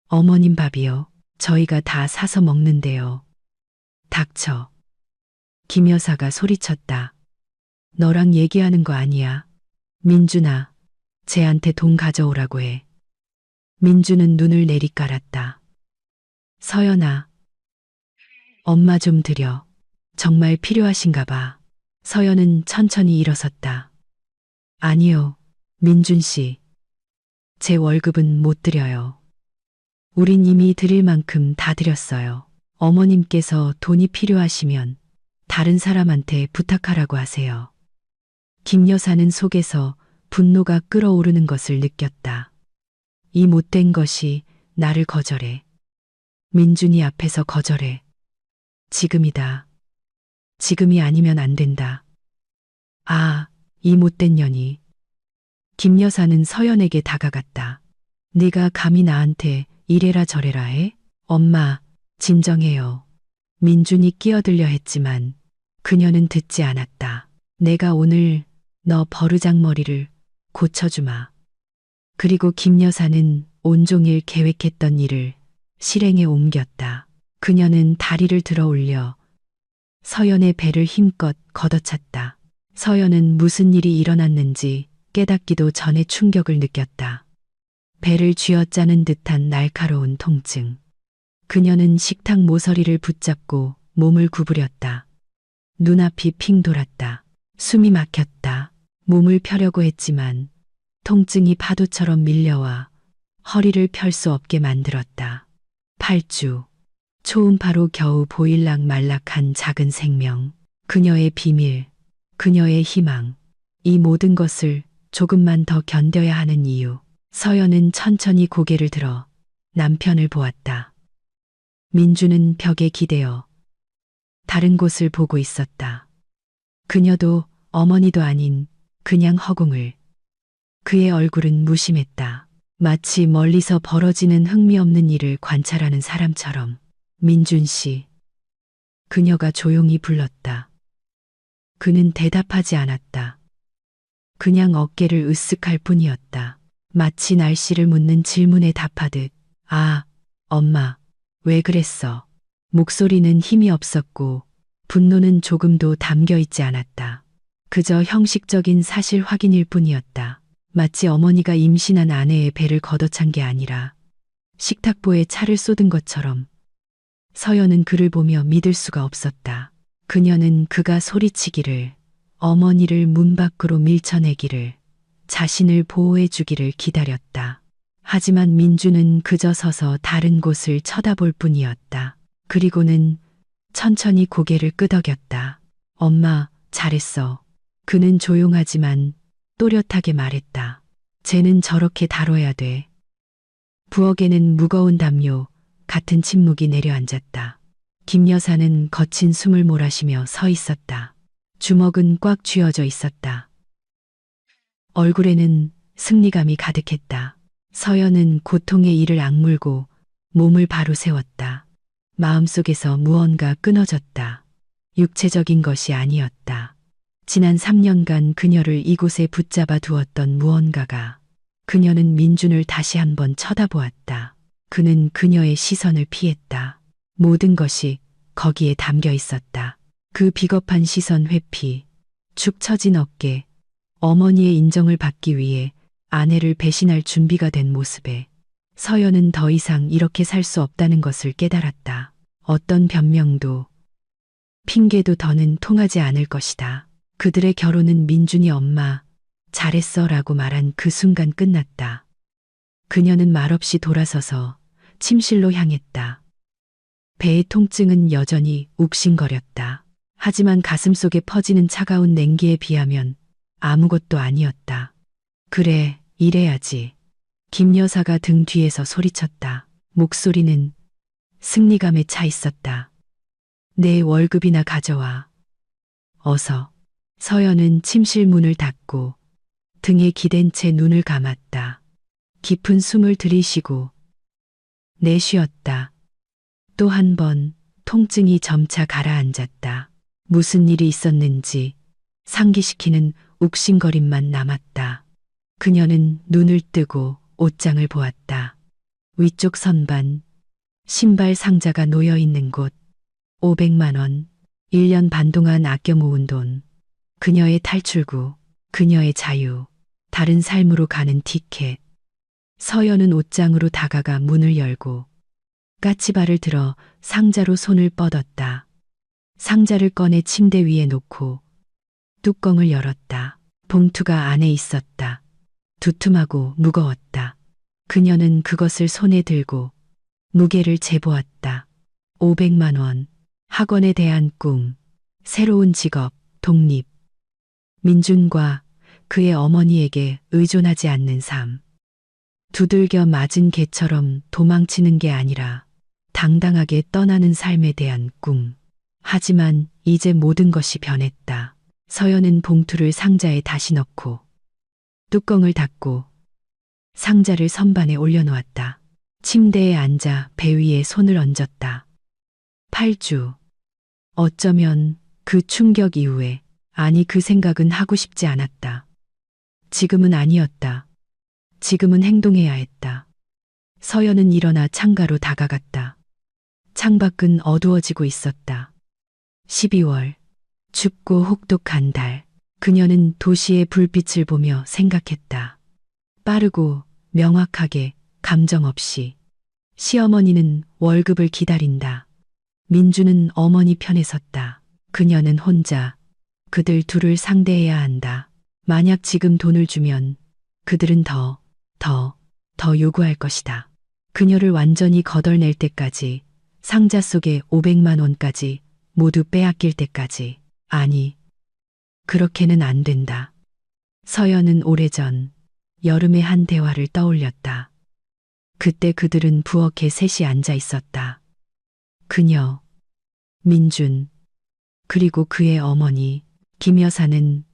어머님 밥이요. 저희가 다 사서 먹는데요. 닥쳐. 김 여사가 소리쳤다. 너랑 얘기하는 거 아니야. 민준아, 쟤한테 돈 가져오라고 해. 민준은 눈을 내리깔았다. 서연아, 엄마 좀 드려. 정말 필요하신가 봐. 서연은 천천히 일어섰다. 아니요, 민준 씨. 제 월급은 못 드려요. 우린 이미 드릴 만큼 다 드렸어요. 어머님께서 돈이 필요하시면 다른 사람한테 부탁하라고 하세요. 김 여사는 속에서 분노가 끓어오르는 것을 느꼈다. 이 못된 것이 나를 거절해. 민준이 앞에서 거절해. 지금이다. 지금이 아니면 안 된다. 아, 이 못된 년이. 김 여사는 서연에게 다가갔다. 네가 감히 나한테 이래라 저래라 해? 엄마, 진정해요. 민준이 끼어들려 했지만 그녀는 듣지 않았다. 내가 오늘 너 버르장머리를 고쳐주마. 그리고 김 여사는 온종일 계획했던 일을 실행에 옮겼다. 그녀는 다리를 들어 올려 서연의 배를 힘껏 걷어찼다. 서연은 무슨 일이 일어났는지 깨닫기도 전에 충격을 느꼈다. 배를 쥐어짜는 듯한 날카로운 통증. 그녀는 식탁 모서리를 붙잡고 몸을 구부렸다. 눈앞이 핑 돌았다. 숨이 막혔다. 몸을 펴려고 했지만 통증이 파도처럼 밀려와 허리를 펼 수 없게 만들었다. 8주. 초음파로 겨우 보일락 말락한 작은 생명. 그녀의 비밀, 그녀의 희망. 이 모든 것을 조금만 더 견뎌야 하는 이유. 서연은 천천히 고개를 들어 남편을 보았다. 민주는 벽에 기대어 다른 곳을 보고 있었다. 그녀도 어머니도 아닌 그냥 허공을. 그의 얼굴은 무심했다. 마치 멀리서 벌어지는 흥미없는 일을 관찰하는 사람처럼. 민준 씨. 그녀가 조용히 불렀다. 그는 대답하지 않았다. 그냥 어깨를 으쓱할 뿐이었다. 마치 날씨를 묻는 질문에 답하듯, 아, 엄마, 왜 그랬어? 목소리는 힘이 없었고 분노는 조금도 담겨 있지 않았다. 그저 형식적인 사실 확인일 뿐이었다. 마치 어머니가 임신한 아내의 배를 걷어찬 게 아니라 식탁보에 차를 쏟은 것처럼. 서연은 그를 보며 믿을 수가 없었다. 그녀는 그가 소리치기를, 어머니를 문 밖으로 밀쳐내기를, 자신을 보호해 주기를 기다렸다. 하지만 민주는 그저 서서 다른 곳을 쳐다볼 뿐이었다. 그리고는 천천히 고개를 끄덕였다. 엄마, 잘했어. 그는 조용하지만 또렷하게 말했다. 쟤는 저렇게 다뤄야 돼. 부엌에는 무거운 담요 같은 침묵이 내려앉았다. 김 여사는 거친 숨을 몰아쉬며 서 있었다. 주먹은 꽉 쥐어져 있었다. 얼굴에는 승리감이 가득했다. 서연은 고통의 이를 악물고 몸을 바로 세웠다. 마음속에서 무언가 끊어졌다. 육체적인 것이 아니었다. 지난 3년간 그녀를 이곳에 붙잡아 두었던 무언가가. 그녀는 민준을 다시 한번 쳐다보았다. 그는 그녀의 시선을 피했다. 모든 것이 거기에 담겨 있었다. 그 비겁한 시선 회피, 축 처진 어깨, 어머니의 인정을 받기 위해 아내를 배신할 준비가 된 모습에 서연은 더 이상 이렇게 살 수 없다는 것을 깨달았다. 어떤 변명도, 핑계도 더는 통하지 않을 것이다. 그들의 결혼은 민준이 엄마, 잘했어 라고 말한 그 순간 끝났다. 그녀는 말없이 돌아서서 침실로 향했다. 배의 통증은 여전히 욱신거렸다. 하지만 가슴속에 퍼지는 차가운 냉기에 비하면 아무것도 아니었다. 그래, 이래야지. 김 여사가 등 뒤에서 소리쳤다. 목소리는 승리감에 차 있었다. 내 월급이나 가져와. 어서. 서연은 침실 문을 닫고 등에 기댄 채 눈을 감았다. 깊은 숨을 들이쉬고 내쉬었다. 또 한 번 통증이 점차 가라앉았다. 무슨 일이 있었는지 상기시키는 욱신거림만 남았다. 그녀는 눈을 뜨고 옷장을 보았다. 위쪽 선반, 신발 상자가 놓여 있는 곳, 500만 원, 1년 반 동안 아껴 모은 돈, 그녀의 탈출구, 그녀의 자유, 다른 삶으로 가는 티켓. 서연은 옷장으로 다가가 문을 열고 까치발을 들어 상자로 손을 뻗었다. 상자를 꺼내 침대 위에 놓고 뚜껑을 열었다. 봉투가 안에 있었다. 두툼하고 무거웠다. 그녀는 그것을 손에 들고 무게를 재보았다. 500만 원, 학원에 대한 꿈, 새로운 직업, 독립. 민준과 그의 어머니에게 의존하지 않는 삶. 두들겨 맞은 개처럼 도망치는 게 아니라 당당하게 떠나는 삶에 대한 꿈. 하지만 이제 모든 것이 변했다. 서연은 봉투를 상자에 다시 넣고 뚜껑을 닫고 상자를 선반에 올려놓았다. 침대에 앉아 배 위에 손을 얹었다. 8주. 어쩌면 그 충격 이후에, 아니 그 생각은 하고 싶지 않았다. 지금은 아니었다. 지금은 행동해야 했다. 서연은 일어나 창가로 다가갔다. 창밖은 어두워지고 있었다. 12월. 춥고 혹독한 달. 그녀는 도시의 불빛을 보며 생각했다. 빠르고 명확하게, 감정 없이. 시어머니는 월급을 기다린다. 민주는 어머니 편에 섰다. 그녀는 혼자 그들 둘을 상대해야 한다. 만약 지금 돈을 주면 그들은 더 요구할 것이다. 그녀를 완전히 거덜낼 때까지, 상자 속에 500만 원까지 모두 빼앗길 때까지. 아니, 그렇게는 안 된다. 서연은 오래전 여름의 한 대화를 떠올렸다. 그때 그들은 부엌에 셋이 앉아 있었다. 그녀, 민준, 그리고 그의 어머니, 김 여사는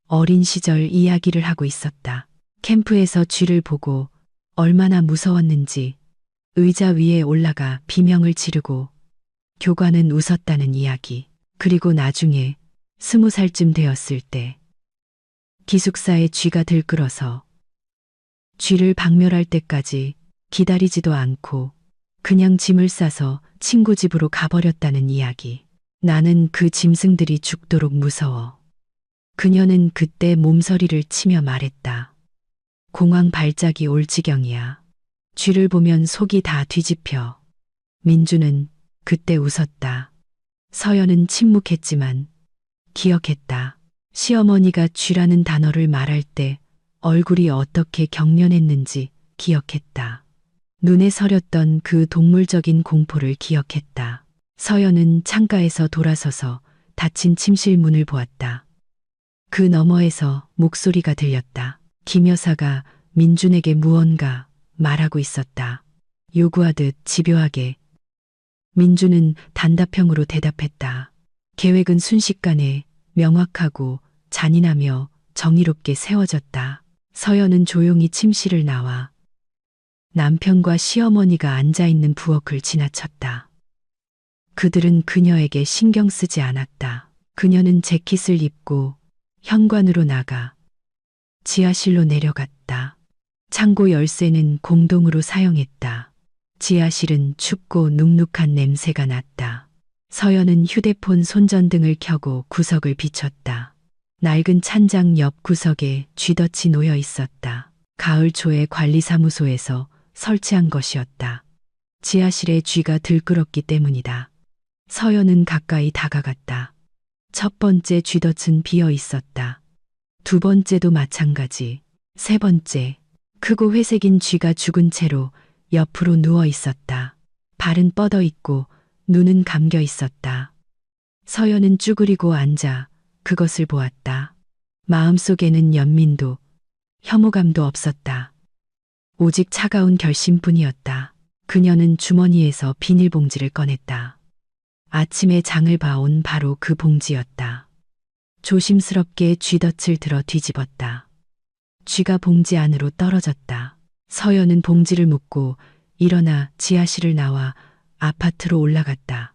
어린 시절 이야기를 하고 있었다. 캠프에서 쥐를 보고 얼마나 무서웠는지, 의자 위에 올라가 비명을 지르고 교관은 웃었다는 이야기. 그리고 나중에 20살쯤 되었을 때 기숙사에 쥐가 들끓어서 쥐를 박멸할 때까지 기다리지도 않고 그냥 짐을 싸서 친구 집으로 가버렸다는 이야기. 나는 그 짐승들이 죽도록 무서워. 그녀는 그때 몸서리를 치며 말했다. 공황 발작이 올 지경이야. 쥐를 보면 속이 다 뒤집혀. 민주는 그때 웃었다. 서연은 침묵했지만 기억했다. 시어머니가 쥐라는 단어를 말할 때 얼굴이 어떻게 경련했는지 기억했다. 눈에 서렸던 그 동물적인 공포를 기억했다. 서연은 창가에서 돌아서서 닫힌 침실 문을 보았다. 그 너머에서 목소리가 들렸다. 김 여사가 민준에게 무언가 말하고 있었다. 요구하듯 집요하게. 민준은 단답형으로 대답했다. 계획은 순식간에 명확하고 잔인하며 정의롭게 세워졌다. 서연은 조용히 침실을 나와 남편과 시어머니가 앉아있는 부엌을 지나쳤다. 그들은 그녀에게 신경 쓰지 않았다. 그녀는 재킷을 입고 현관으로 나가 지하실로 내려갔다. 창고 열쇠는 공동으로 사용했다. 지하실은 춥고 눅눅한 냄새가 났다. 서연은 휴대폰 손전등을 켜고 구석을 비췄다. 낡은 찬장 옆 구석에 쥐덫이 놓여 있었다. 가을 초에 관리사무소에서 설치한 것이었다. 지하실에 쥐가 들끓었기 때문이다. 서연은 가까이 다가갔다. 첫 번째 쥐덫은 비어 있었다. 두 번째도 마찬가지. 세 번째, 크고 회색인 쥐가 죽은 채로 옆으로 누워 있었다. 발은 뻗어 있고 눈은 감겨 있었다. 서연은 쭈그리고 앉아 그것을 보았다. 마음속에는 연민도 혐오감도 없었다. 오직 차가운 결심뿐이었다. 그녀는 주머니에서 비닐봉지를 꺼냈다. 아침에 장을 봐온 바로 그 봉지였다. 조심스럽게 쥐덫을 들어 뒤집었다. 쥐가 봉지 안으로 떨어졌다. 서연은 봉지를 묶고 일어나 지하실을 나와 아파트로 올라갔다.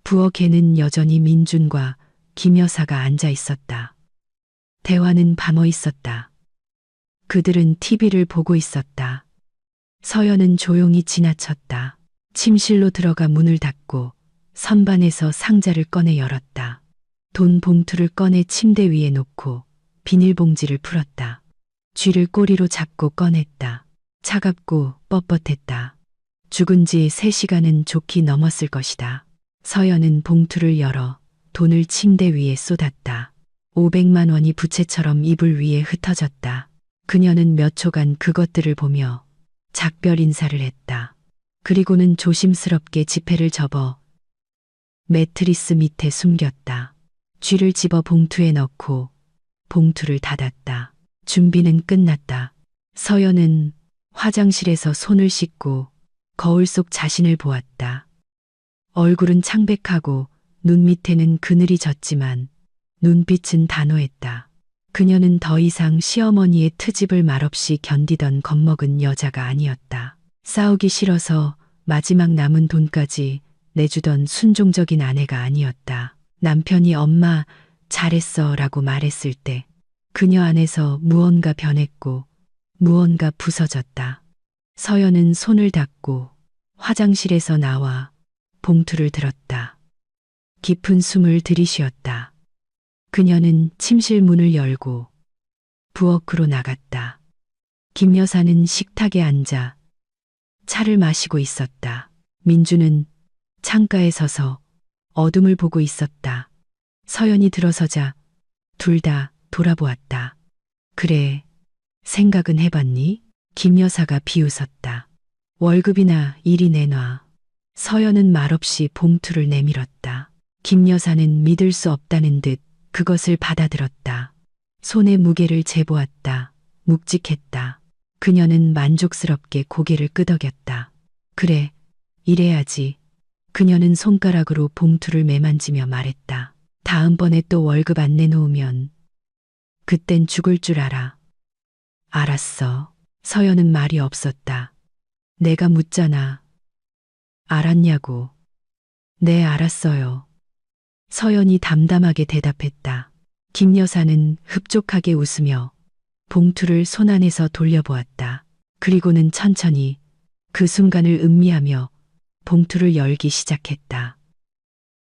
부엌에는 여전히 민준과 김 여사가 앉아 있었다. 대화는 밤어 있었다. 그들은 TV를 보고 있었다. 서연은 조용히 지나쳤다. 침실로 들어가 문을 닫고 선반에서 상자를 꺼내 열었다. 돈 봉투를 꺼내 침대 위에 놓고 비닐봉지를 풀었다. 쥐를 꼬리로 잡고 꺼냈다. 차갑고 뻣뻣했다. 죽은 지 3시간은 좋게 넘었을 것이다. 서연은 봉투를 열어 돈을 침대 위에 쏟았다. 500만 원이 부채처럼 이불 위에 흩어졌다. 그녀는 몇 초간 그것들을 보며 작별 인사를 했다. 그리고는 조심스럽게 지폐를 접어 매트리스 밑에 숨겼다. 쥐를 집어 봉투에 넣고 봉투를 닫았다. 준비는 끝났다. 서연은 화장실에서 손을 씻고 거울 속 자신을 보았다. 얼굴은 창백하고 눈 밑에는 그늘이 졌지만 눈빛은 단호했다. 그녀는 더 이상 시어머니의 트집을 말없이 견디던 겁먹은 여자가 아니었다. 싸우기 싫어서 마지막 남은 돈까지 내주던 순종적인 아내가 아니었다. 남편이 엄마 잘했어 라고 말했을 때 그녀 안에서 무언가 변했고 무언가 부서졌다. 서연은 손을 닦고 화장실에서 나와 봉투를 들었다. 깊은 숨을 들이쉬었다. 그녀는 침실 문을 열고 부엌으로 나갔다. 김 여사는 식탁에 앉아 차를 마시고 있었다. 민주는 창가에 서서 어둠을 보고 있었다. 서연이 들어서자 둘 다 돌아보았다. 그래, 생각은 해봤니? 김 여사가 비웃었다. 월급이나 일이 내놔. 서연은 말없이 봉투를 내밀었다. 김 여사는 믿을 수 없다는 듯 그것을 받아들었다. 손의 무게를 재보았다. 묵직했다. 그녀는 만족스럽게 고개를 끄덕였다. 그래, 이래야지. 그녀는 손가락으로 봉투를 매만지며 말했다. 다음번에 또 월급 안 내놓으면 그땐 죽을 줄 알아. 알았어. 서연은 말이 없었다. 내가 묻잖아. 알았냐고. 네, 알았어요. 서연이 담담하게 대답했다. 김 여사는 흡족하게 웃으며 봉투를 손 안에서 돌려보았다. 그리고는 천천히 그 순간을 음미하며 봉투를 열기 시작했다.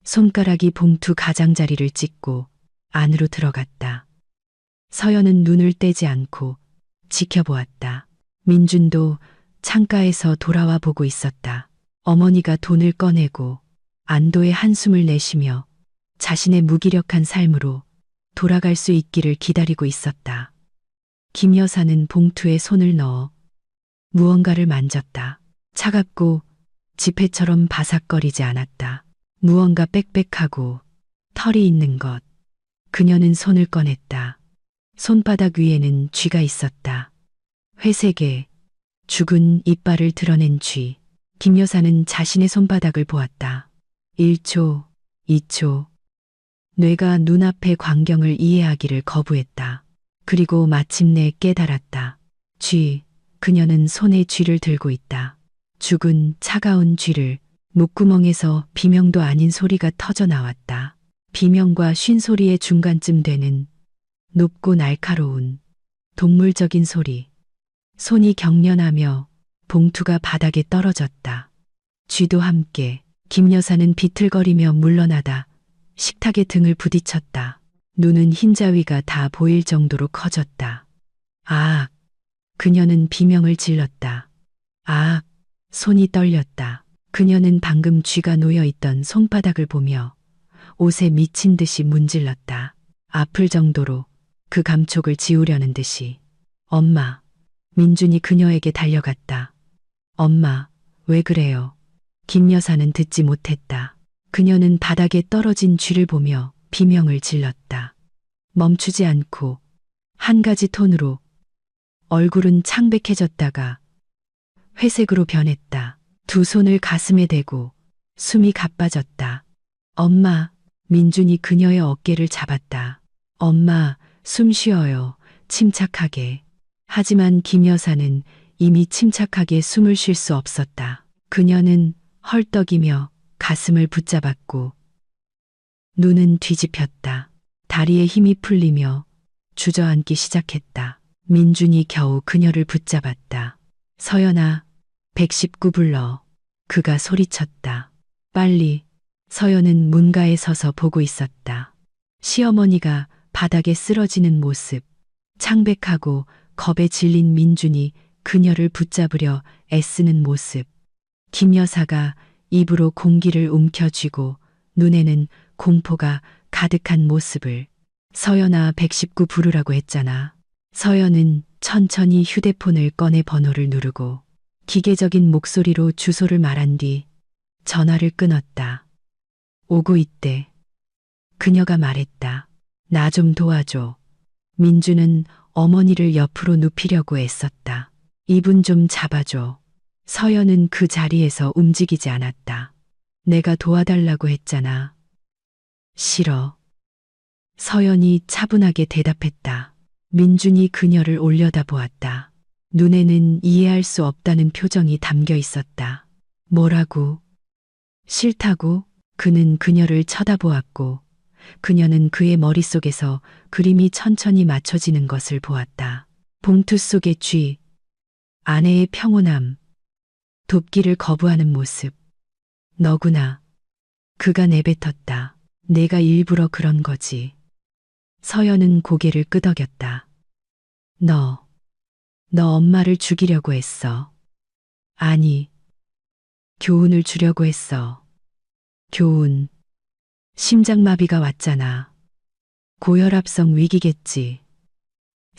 손가락이 봉투 가장자리를 찍고 안으로 들어갔다. 서연은 눈을 떼지 않고 지켜보았다. 민준도 창가에서 돌아와 보고 있었다. 어머니가 돈을 꺼내고 안도의 한숨을 내쉬며 자신의 무기력한 삶으로 돌아갈 수 있기를 기다리고 있었다. 김 여사는 봉투에 손을 넣어 무언가를 만졌다. 차갑고 지폐처럼 바삭거리지 않았다. 무언가 빽빽하고 털이 있는 것. 그녀는 손을 꺼냈다. 손바닥 위에는 쥐가 있었다. 회색의 죽은 이빨을 드러낸 쥐. 김 여사는 자신의 손바닥을 보았다. 1초, 2초. 뇌가 눈앞의 광경을 이해하기를 거부했다. 그리고 마침내 깨달았다. 쥐. 그녀는 손에 쥐를 들고 있다. 죽은 차가운 쥐를. 목구멍에서 비명도 아닌 소리가 터져 나왔다. 비명과 쉰소리의 중간쯤 되는 높고 날카로운 동물적인 소리. 손이 경련하며 봉투가 바닥에 떨어졌다. 쥐도 함께. 김 여사는 비틀거리며 물러나다 식탁에 등을 부딪혔다. 눈은 흰자위가 다 보일 정도로 커졌다. 아! 그녀는 비명을 질렀다. 아! 손이 떨렸다. 그녀는 방금 쥐가 놓여있던 손바닥을 보며 옷에 미친 듯이 문질렀다. 아플 정도로 그 감촉을 지우려는 듯이. 엄마. 민준이 그녀에게 달려갔다. 엄마, 왜 그래요? 김 여사는 듣지 못했다. 그녀는 바닥에 떨어진 쥐를 보며 비명을 질렀다. 멈추지 않고 한 가지 톤으로. 얼굴은 창백해졌다가 회색으로 변했다. 두 손을 가슴에 대고 숨이 가빠졌다. 엄마. 민준이 그녀의 어깨를 잡았다. 엄마, 숨 쉬어요. 침착하게. 하지만 김 여사는 이미 침착하게 숨을 쉴 수 없었다. 그녀는 헐떡이며 가슴을 붙잡았고 눈은 뒤집혔다. 다리에 힘이 풀리며 주저앉기 시작했다. 민준이 겨우 그녀를 붙잡았다. 서연아, 119 불러. 그가 소리쳤다. 빨리. 서연은 문가에 서서 보고 있었다. 시어머니가 바닥에 쓰러지는 모습. 창백하고 겁에 질린 민준이 그녀를 붙잡으려 애쓰는 모습. 김 여사가 입으로 공기를 움켜쥐고 눈에는 공포가 가득한 모습을. 서연아, 119 부르라고 했잖아. 서연은 천천히 휴대폰을 꺼내 번호를 누르고 기계적인 목소리로 주소를 말한 뒤 전화를 끊었다. 오고 있대. 그녀가 말했다. 나 좀 도와줘. 민주는 어머니를 옆으로 눕히려고 애썼다. 입은 좀 잡아줘. 서연은 그 자리에서 움직이지 않았다. 내가 도와달라고 했잖아. 싫어. 서연이 차분하게 대답했다. 민준이 그녀를 올려다보았다. 눈에는 이해할 수 없다는 표정이 담겨 있었다. 뭐라고? 싫다고? 그는 그녀를 쳐다보았고 그녀는 그의 머릿속에서 그림이 천천히 맞춰지는 것을 보았다. 봉투 속의 쥐, 아내의 평온함, 돕기를 거부하는 모습. 너구나. 그가 내뱉었다. 내가 일부러 그런 거지. 서연은 고개를 끄덕였다. 너 엄마를 죽이려고 했어. 아니, 교훈을 주려고 했어. 교훈. 심장마비가 왔잖아. 고혈압성 위기겠지.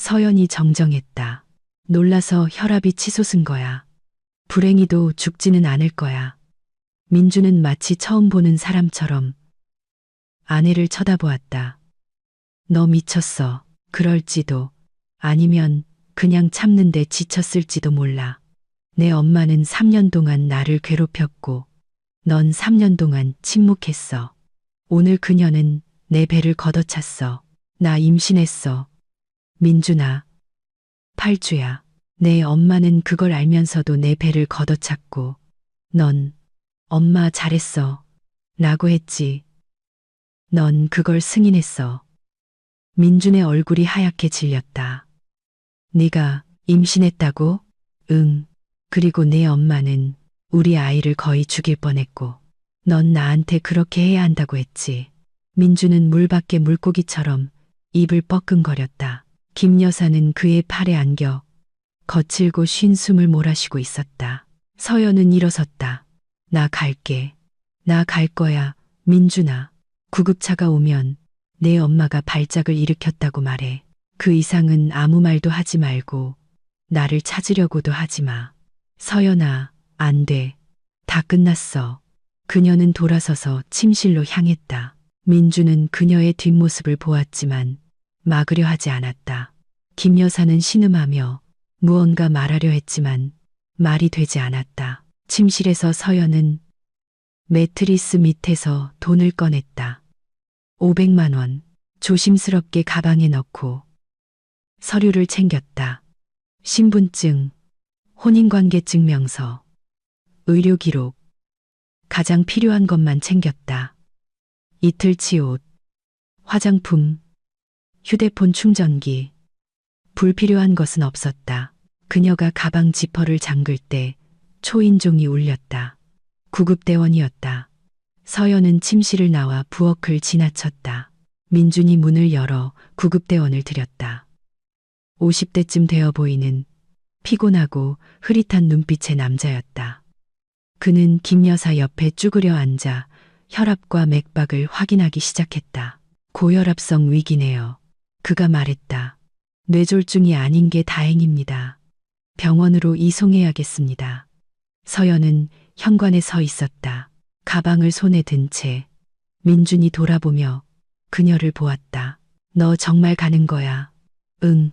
서연이 정정했다. 놀라서 혈압이 치솟은 거야. 불행히도 죽지는 않을 거야. 민주는 마치 처음 보는 사람처럼 아내를 쳐다보았다. 너 미쳤어. 그럴지도. 아니면 그냥 참는데 지쳤을지도 몰라. 내 엄마는 3년 동안 나를 괴롭혔고 넌 3년 동안 침묵했어. 오늘 그녀는 내 배를 걷어찼어. 나 임신했어. 민준아. 8주야. 내 엄마는 그걸 알면서도 내 배를 걷어찼고 넌 엄마 잘했어. 라고 했지. 넌 그걸 승인했어. 민준의 얼굴이 하얗게 질렸다. 네가 임신했다고? 응. 그리고 내 엄마는 우리 아이를 거의 죽일 뻔했고 넌 나한테 그렇게 해야 한다고 했지. 민주는 물밖에 물고기처럼 입을 뻐끔거렸다. 김 여사는 그의 팔에 안겨 거칠고 쉰 숨을 몰아쉬고 있었다. 서연은 일어섰다. 나 갈게. 나 갈 거야. 민준아. 구급차가 오면 내 엄마가 발작을 일으켰다고 말해. 그 이상은 아무 말도 하지 말고 나를 찾으려고도 하지 마. 서연아, 안 돼. 다 끝났어. 그녀는 돌아서서 침실로 향했다. 민주는 그녀의 뒷모습을 보았지만 막으려 하지 않았다. 김 여사는 신음하며 무언가 말하려 했지만 말이 되지 않았다. 침실에서 서연은 매트리스 밑에서 돈을 꺼냈다. 500만 원. 조심스럽게 가방에 넣고 서류를 챙겼다. 신분증, 혼인관계증명서, 의료기록, 가장 필요한 것만 챙겼다. 이틀치 옷, 화장품, 휴대폰 충전기, 불필요한 것은 없었다. 그녀가 가방 지퍼를 잠글 때 초인종이 울렸다. 구급대원이었다. 서연은 침실을 나와 부엌을 지나쳤다. 민준이 문을 열어 구급대원을 들였다. 50대쯤 되어 보이는 피곤하고 흐릿한 눈빛의 남자였다. 그는 김 여사 옆에 쭈그려 앉아 혈압과 맥박을 확인하기 시작했다. 고혈압성 위기네요. 그가 말했다. 뇌졸중이 아닌 게 다행입니다. 병원으로 이송해야겠습니다. 서연은 현관에 서 있었다. 가방을 손에 든 채 민준이 돌아보며 그녀를 보았다. 너 정말 가는 거야? 응.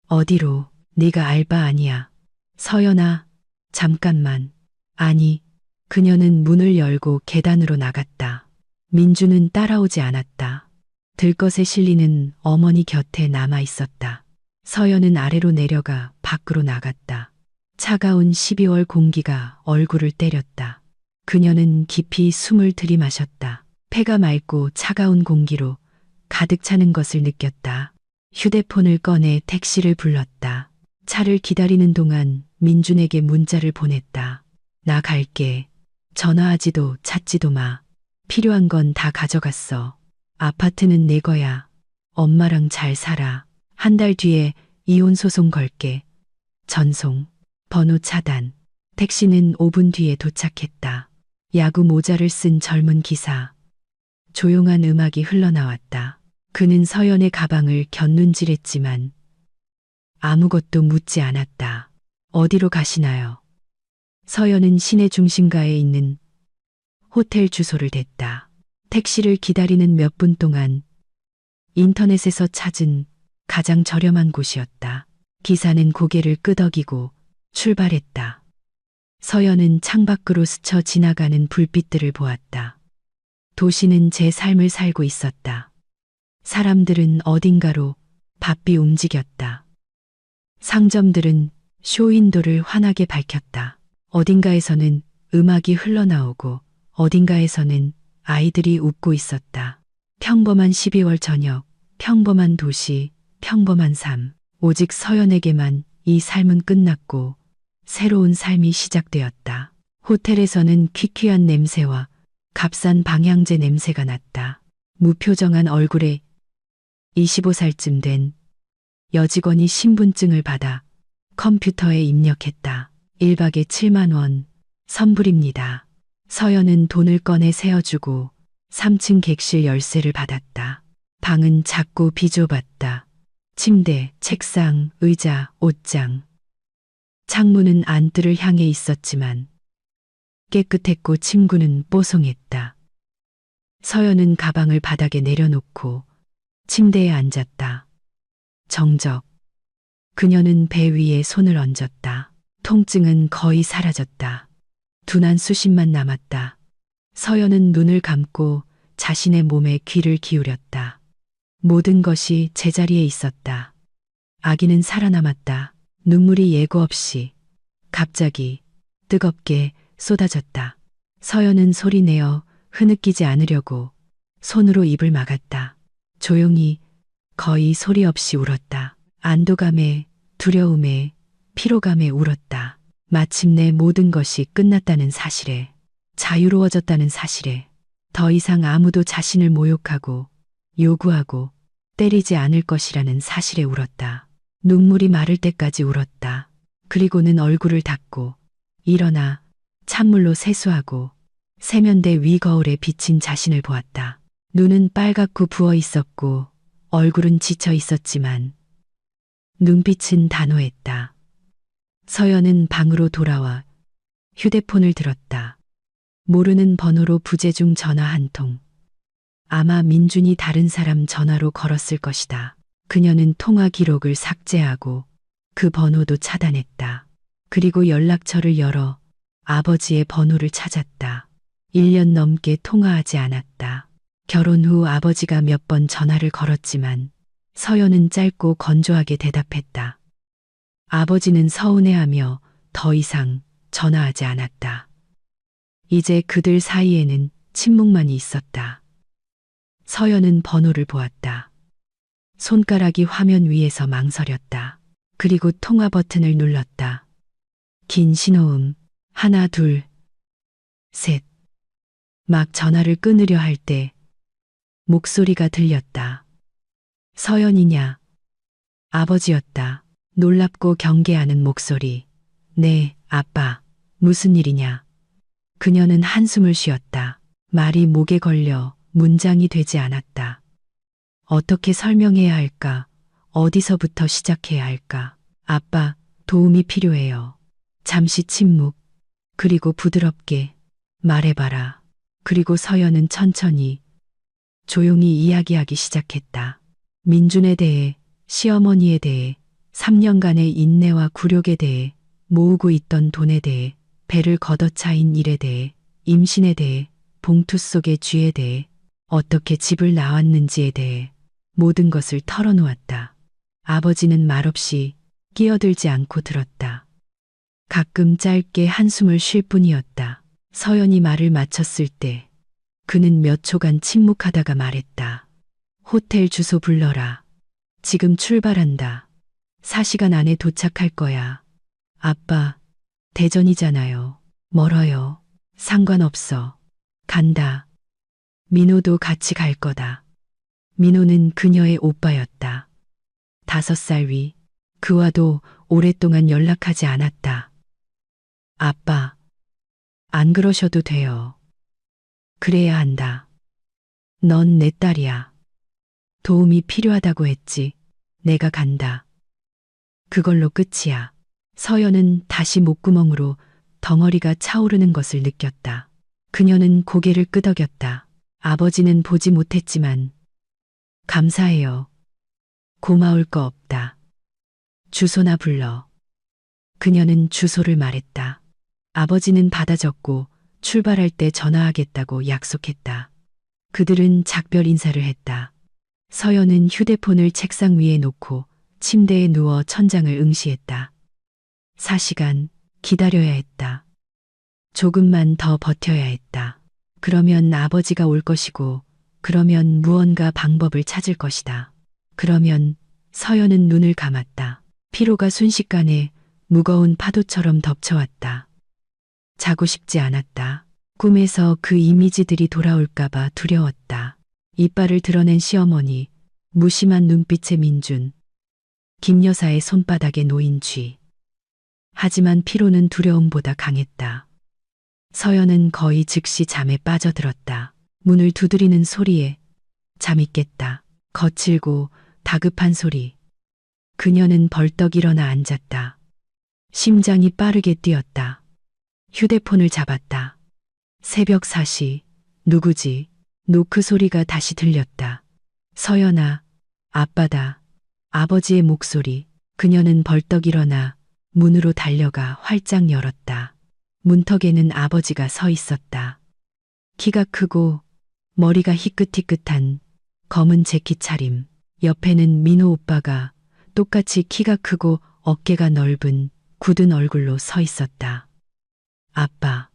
어디로? 네가 알바 아니야. 서연아, 잠깐만. 아니. 그녀는 문을 열고 계단으로 나갔다. 민주는 따라오지 않았다. 들것에 실리는 어머니 곁에 남아 있었다. 서연은 아래로 내려가 밖으로 나갔다. 차가운 12월 공기가 얼굴을 때렸다. 그녀는 깊이 숨을 들이마셨다. 폐가 맑고 차가운 공기로 가득 차는 것을 느꼈다. 휴대폰을 꺼내 택시를 불렀다. 차를 기다리는 동안 민준에게 문자를 보냈다. 나 갈게. 전화하지도 찾지도 마. 필요한 건 다 가져갔어. 아파트는 내 거야. 엄마랑 잘 살아. 한 달 뒤에 이혼 소송 걸게. 전송. 번호 차단. 택시는 5분 뒤에 도착했다. 야구 모자를 쓴 젊은 기사. 조용한 음악이 흘러나왔다. 그는 서연의 가방을 곁눈질했지만 아무것도 묻지 않았다. 어디로 가시나요? 서연은 시내 중심가에 있는 호텔 주소를 댔다. 택시를 기다리는 몇 분 동안 인터넷에서 찾은 가장 저렴한 곳이었다. 기사는 고개를 끄덕이고 출발했다. 서연은 창밖으로 스쳐 지나가는 불빛들을 보았다. 도시는 제 삶을 살고 있었다. 사람들은 어딘가로 바삐 움직였다. 상점들은 쇼윈도를 환하게 밝혔다. 어딘가에서는 음악이 흘러나오고 어딘가에서는 아이들이 웃고 있었다. 평범한 12월 저녁, 평범한 도시, 평범한 삶. 오직 서연에게만 이 삶은 끝났고 새로운 삶이 시작되었다. 호텔에서는 퀴퀴한 냄새와 값싼 방향제 냄새가 났다. 무표정한 얼굴에 25살쯤 된 여직원이 신분증을 받아 컴퓨터에 입력했다. 1박에 7만 원 선불입니다. 서연은 돈을 꺼내 세어주고 3층 객실 열쇠를 받았다. 방은 작고 비좁았다. 침대, 책상, 의자, 옷장. 창문은 안뜰을 향해 있었지만 깨끗했고 침구는 뽀송했다. 서연은 가방을 바닥에 내려놓고 침대에 앉았다. 정적. 그녀는 배 위에 손을 얹었다. 통증은 거의 사라졌다. 둔한 수심만 남았다. 서연은 눈을 감고 자신의 몸에 귀를 기울였다. 모든 것이 제자리에 있었다. 아기는 살아남았다. 눈물이 예고 없이 갑자기 뜨겁게 쏟아졌다. 서연은 소리내어 흐느끼지 않으려고 손으로 입을 막았다. 조용히 거의 소리 없이 울었다. 안도감에, 두려움에, 피로감에 울었다. 마침내 모든 것이 끝났다는 사실에, 자유로워졌다는 사실에, 더 이상 아무도 자신을 모욕하고 요구하고 때리지 않을 것이라는 사실에 울었다. 눈물이 마를 때까지 울었다. 그리고는 얼굴을 닦고 일어나 찬물로 세수하고 세면대 위 거울에 비친 자신을 보았다. 눈은 빨갛고 부어 있었고 얼굴은 지쳐 있었지만 눈빛은 단호했다. 서연은 방으로 돌아와 휴대폰을 들었다. 모르는 번호로 부재중 전화 한 통. 아마 민준이 다른 사람 전화로 걸었을 것이다. 그녀는 통화 기록을 삭제하고 그 번호도 차단했다. 그리고 연락처를 열어 아버지의 번호를 찾았다. 1년 넘게 통화하지 않았다. 결혼 후 아버지가 몇 번 전화를 걸었지만 서연은 짧고 건조하게 대답했다. 아버지는 서운해하며 더 이상 전화하지 않았다. 이제 그들 사이에는 침묵만이 있었다. 서연은 번호를 보았다. 손가락이 화면 위에서 망설였다. 그리고 통화 버튼을 눌렀다. 긴 신호음, 하나, 둘, 셋. 막 전화를 끊으려 할 때 목소리가 들렸다. 서연이냐? 아버지였다. 놀랍고 경계하는 목소리. 네, 아빠. 무슨 일이냐? 그녀는 한숨을 쉬었다. 말이 목에 걸려 문장이 되지 않았다. 어떻게 설명해야 할까? 어디서부터 시작해야 할까? 아빠, 도움이 필요해요. 잠시 침묵. 그리고 부드럽게 말해봐라. 그리고 서연은 천천히 조용히 이야기하기 시작했다. 민준에 대해, 시어머니에 대해, 3년간의 인내와 굴욕에 대해, 모으고 있던 돈에 대해, 배를 걷어차인 일에 대해, 임신에 대해, 봉투 속의 쥐에 대해, 어떻게 집을 나왔는지에 대해 모든 것을 털어놓았다. 아버지는 말없이 끼어들지 않고 들었다. 가끔 짧게 한숨을 쉴 뿐이었다. 서연이 말을 마쳤을 때 그는 몇 초간 침묵하다가 말했다. 호텔 주소 불러라. 지금 출발한다. 4시간 안에 도착할 거야. 아빠, 대전이잖아요. 멀어요. 상관없어. 간다. 민호도 같이 갈 거다. 민호는 그녀의 오빠였다. 5살 위. 그와도 오랫동안 연락하지 않았다. 아빠, 안 그러셔도 돼요. 그래야 한다. 넌 내 딸이야. 도움이 필요하다고 했지. 내가 간다. 그걸로 끝이야. 서연은 다시 목구멍으로 덩어리가 차오르는 것을 느꼈다. 그녀는 고개를 끄덕였다. 아버지는 보지 못했지만 감사해요. 고마울 거 없다. 주소나 불러. 그녀는 주소를 말했다. 아버지는 받아 적고 출발할 때 전화하겠다고 약속했다. 그들은 작별 인사를 했다. 서연은 휴대폰을 책상 위에 놓고 침대에 누워 천장을 응시했다. 4시간 기다려야 했다. 조금만 더 버텨야 했다. 그러면 아버지가 올 것이고, 그러면 무언가 방법을 찾을 것이다. 그러면 서연은 눈을 감았다. 피로가 순식간에 무거운 파도처럼 덮쳐왔다. 자고 싶지 않았다. 꿈에서 그 이미지들이 돌아올까봐 두려웠다. 이빨을 드러낸 시어머니, 무심한 눈빛의 민준, 김 여사의 손바닥에 놓인 쥐. 하지만 피로는 두려움보다 강했다. 서연은 거의 즉시 잠에 빠져들었다. 문을 두드리는 소리에 잠이 깼다. 거칠고 다급한 소리. 그녀는 벌떡 일어나 앉았다. 심장이 빠르게 뛰었다. 휴대폰을 잡았다. 새벽 4시, 누구지? 노크 소리가 다시 들렸다. 서연아, 아빠다. 아버지의 목소리. 그녀는 벌떡 일어나 문으로 달려가 활짝 열었다. 문턱에는 아버지가 서 있었다. 키가 크고 머리가 희끗희끗한 검은 재킷 차림. 옆에는 민호 오빠가 똑같이 키가 크고 어깨가 넓은 굳은 얼굴로 서 있었다. 아빠.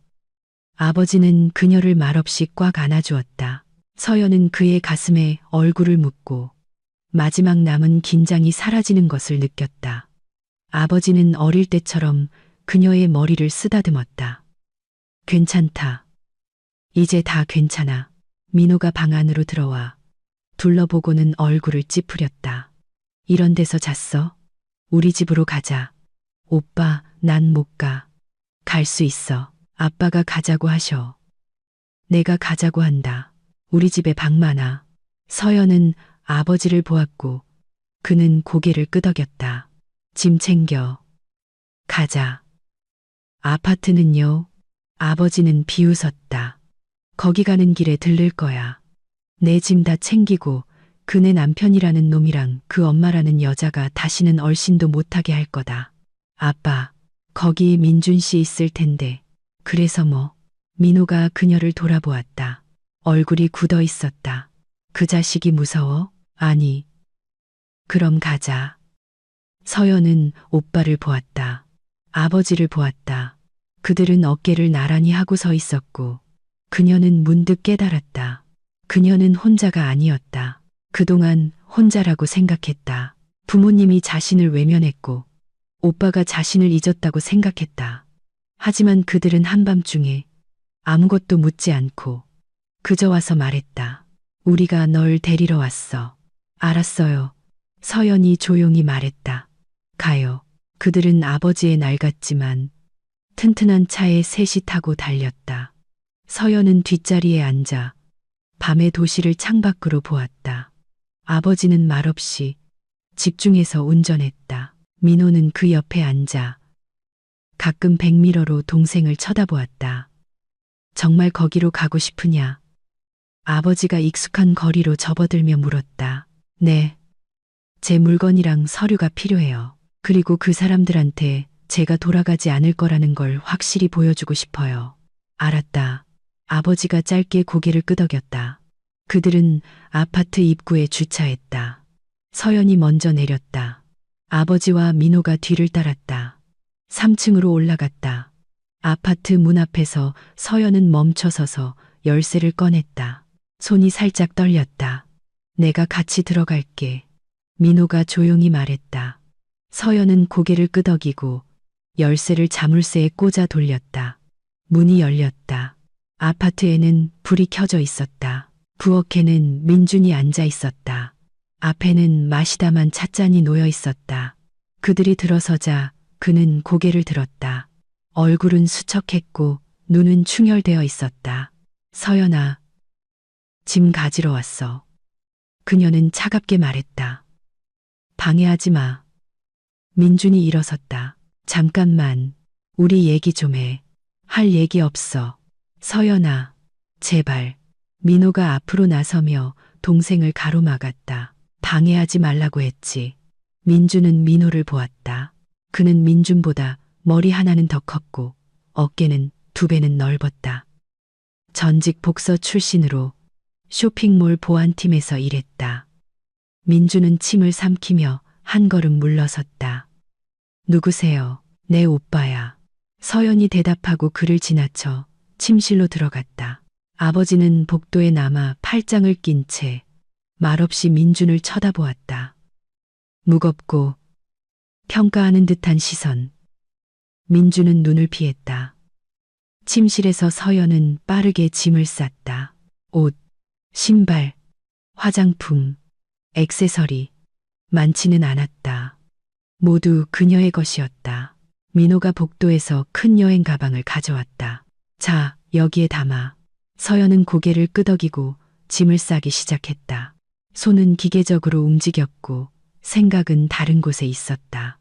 아버지는 그녀를 말없이 꽉 안아주었다. 서연은 그의 가슴에 얼굴을 묻고 마지막 남은 긴장이 사라지는 것을 느꼈다. 아버지는 어릴 때처럼 그녀의 머리를 쓰다듬었다. 괜찮다. 이제 다 괜찮아. 민호가 방 안으로 들어와 둘러보고는 얼굴을 찌푸렸다. 이런 데서 잤어? 우리 집으로 가자. 오빠, 난 못 가. 갈 수 있어. 아빠가 가자고 하셔. 내가 가자고 한다. 우리 집에 방 많아. 서연은 아버지를 보았고 그는 고개를 끄덕였다. 짐 챙겨. 가자. 아파트는요? 아버지는 비웃었다. 거기 가는 길에 들를 거야. 내 짐 다 챙기고 그네 남편이라는 놈이랑 그 엄마라는 여자가 다시는 얼씬도 못하게 할 거다. 아빠, 거기 민준 씨 있을 텐데. 그래서 뭐? 민호가 그녀를 돌아보았다. 얼굴이 굳어 있었다. 그 자식이 무서워? 아니. 그럼 가자. 서연은 오빠를 보았다. 아버지를 보았다. 그들은 어깨를 나란히 하고 서 있었고 그녀는 문득 깨달았다. 그녀는 혼자가 아니었다. 그동안 혼자라고 생각했다. 부모님이 자신을 외면했고 오빠가 자신을 잊었다고 생각했다. 하지만 그들은 한밤중에 아무것도 묻지 않고 그저 와서 말했다. 우리가 널 데리러 왔어. 알았어요. 서연이 조용히 말했다. 가요. 그들은 아버지의 낡았지만 튼튼한 차에 셋이 타고 달렸다. 서연은 뒷자리에 앉아 밤의 도시를 창밖으로 보았다. 아버지는 말없이 집중해서 운전했다. 민호는 그 옆에 앉아 가끔 백미러로 동생을 쳐다보았다. 정말 거기로 가고 싶으냐? 아버지가 익숙한 거리로 접어들며 물었다. 네. 제 물건이랑 서류가 필요해요. 그리고 그 사람들한테 제가 돌아가지 않을 거라는 걸 확실히 보여주고 싶어요. 알았다. 아버지가 짧게 고개를 끄덕였다. 그들은 아파트 입구에 주차했다. 서연이 먼저 내렸다. 아버지와 민호가 뒤를 따랐다. 3층으로 올라갔다. 아파트 문 앞에서 서연은 멈춰서서 열쇠를 꺼냈다. 손이 살짝 떨렸다. 내가 같이 들어갈게. 민호가 조용히 말했다. 서연은 고개를 끄덕이고 열쇠를 자물쇠에 꽂아 돌렸다. 문이 열렸다. 아파트에는 불이 켜져 있었다. 부엌에는 민준이 앉아 있었다. 앞에는 마시다만 찻잔이 놓여 있었다. 그들이 들어서자 그는 고개를 들었다. 얼굴은 수척했고 눈은 충혈되어 있었다. 서연아, 짐 가지러 왔어. 그녀는 차갑게 말했다. 방해하지 마. 민준이 일어섰다. 잠깐만, 우리 얘기 좀 해. 할 얘기 없어. 서연아, 제발. 민호가 앞으로 나서며 동생을 가로막았다. 방해하지 말라고 했지. 민준은 민호를 보았다. 그는 민준보다 머리 하나는 더 컸고 어깨는 2배는 넓었다. 전직 복서 출신으로 쇼핑몰 보안팀에서 일했다. 민준은 침을 삼키며 한 걸음 물러섰다. 누구세요? 내 오빠야. 서연이 대답하고 그를 지나쳐 침실로 들어갔다. 아버지는 복도에 남아 팔짱을 낀 채 말없이 민준을 쳐다보았다. 무겁고 평가하는 듯한 시선. 민준은 눈을 피했다. 침실에서 서연은 빠르게 짐을 쌌다. 옷, 신발, 화장품, 액세서리, 많지는 않았다. 모두 그녀의 것이었다. 민호가 복도에서 큰 여행 가방을 가져왔다. 자, 여기에 담아. 서연은 고개를 끄덕이고 짐을 싸기 시작했다. 손은 기계적으로 움직였고 생각은 다른 곳에 있었다.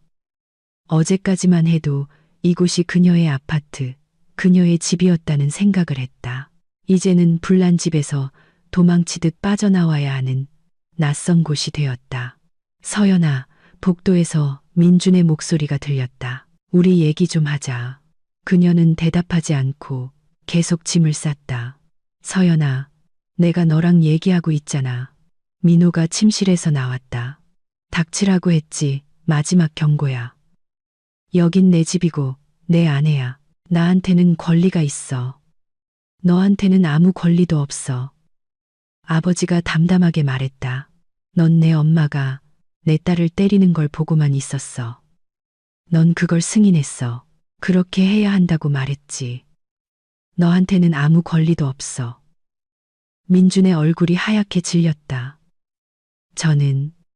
어제까지만 해도 이곳이 그녀의 아파트, 그녀의 집이었다는 생각을 했다. 이제는 불난 집에서 도망치듯 빠져나와야 하는 낯선 곳이 되었다. 서연아, 복도에서 민준의 목소리가 들렸다. 우리 얘기 좀 하자. 그녀는 대답하지 않고 계속 짐을 쌌다. 서연아, 내가 너랑 얘기하고 있잖아. 민호가 침실에서 나왔다. 닥치라고 했지. 마지막 경고야. 여긴 내 집이고 내 아내야. 나한테는 권리가 있어. 너한테는 아무 권리도 없어. 아버지가 담담하게 말했다. 넌 내 엄마가 내 딸을 때리는 걸 보고만 있었어. 넌 그걸 승인했어. 그렇게 해야 한다고 말했지. 너한테는 아무 권리도 없어. 민준의 얼굴이 하얗게 질렸다.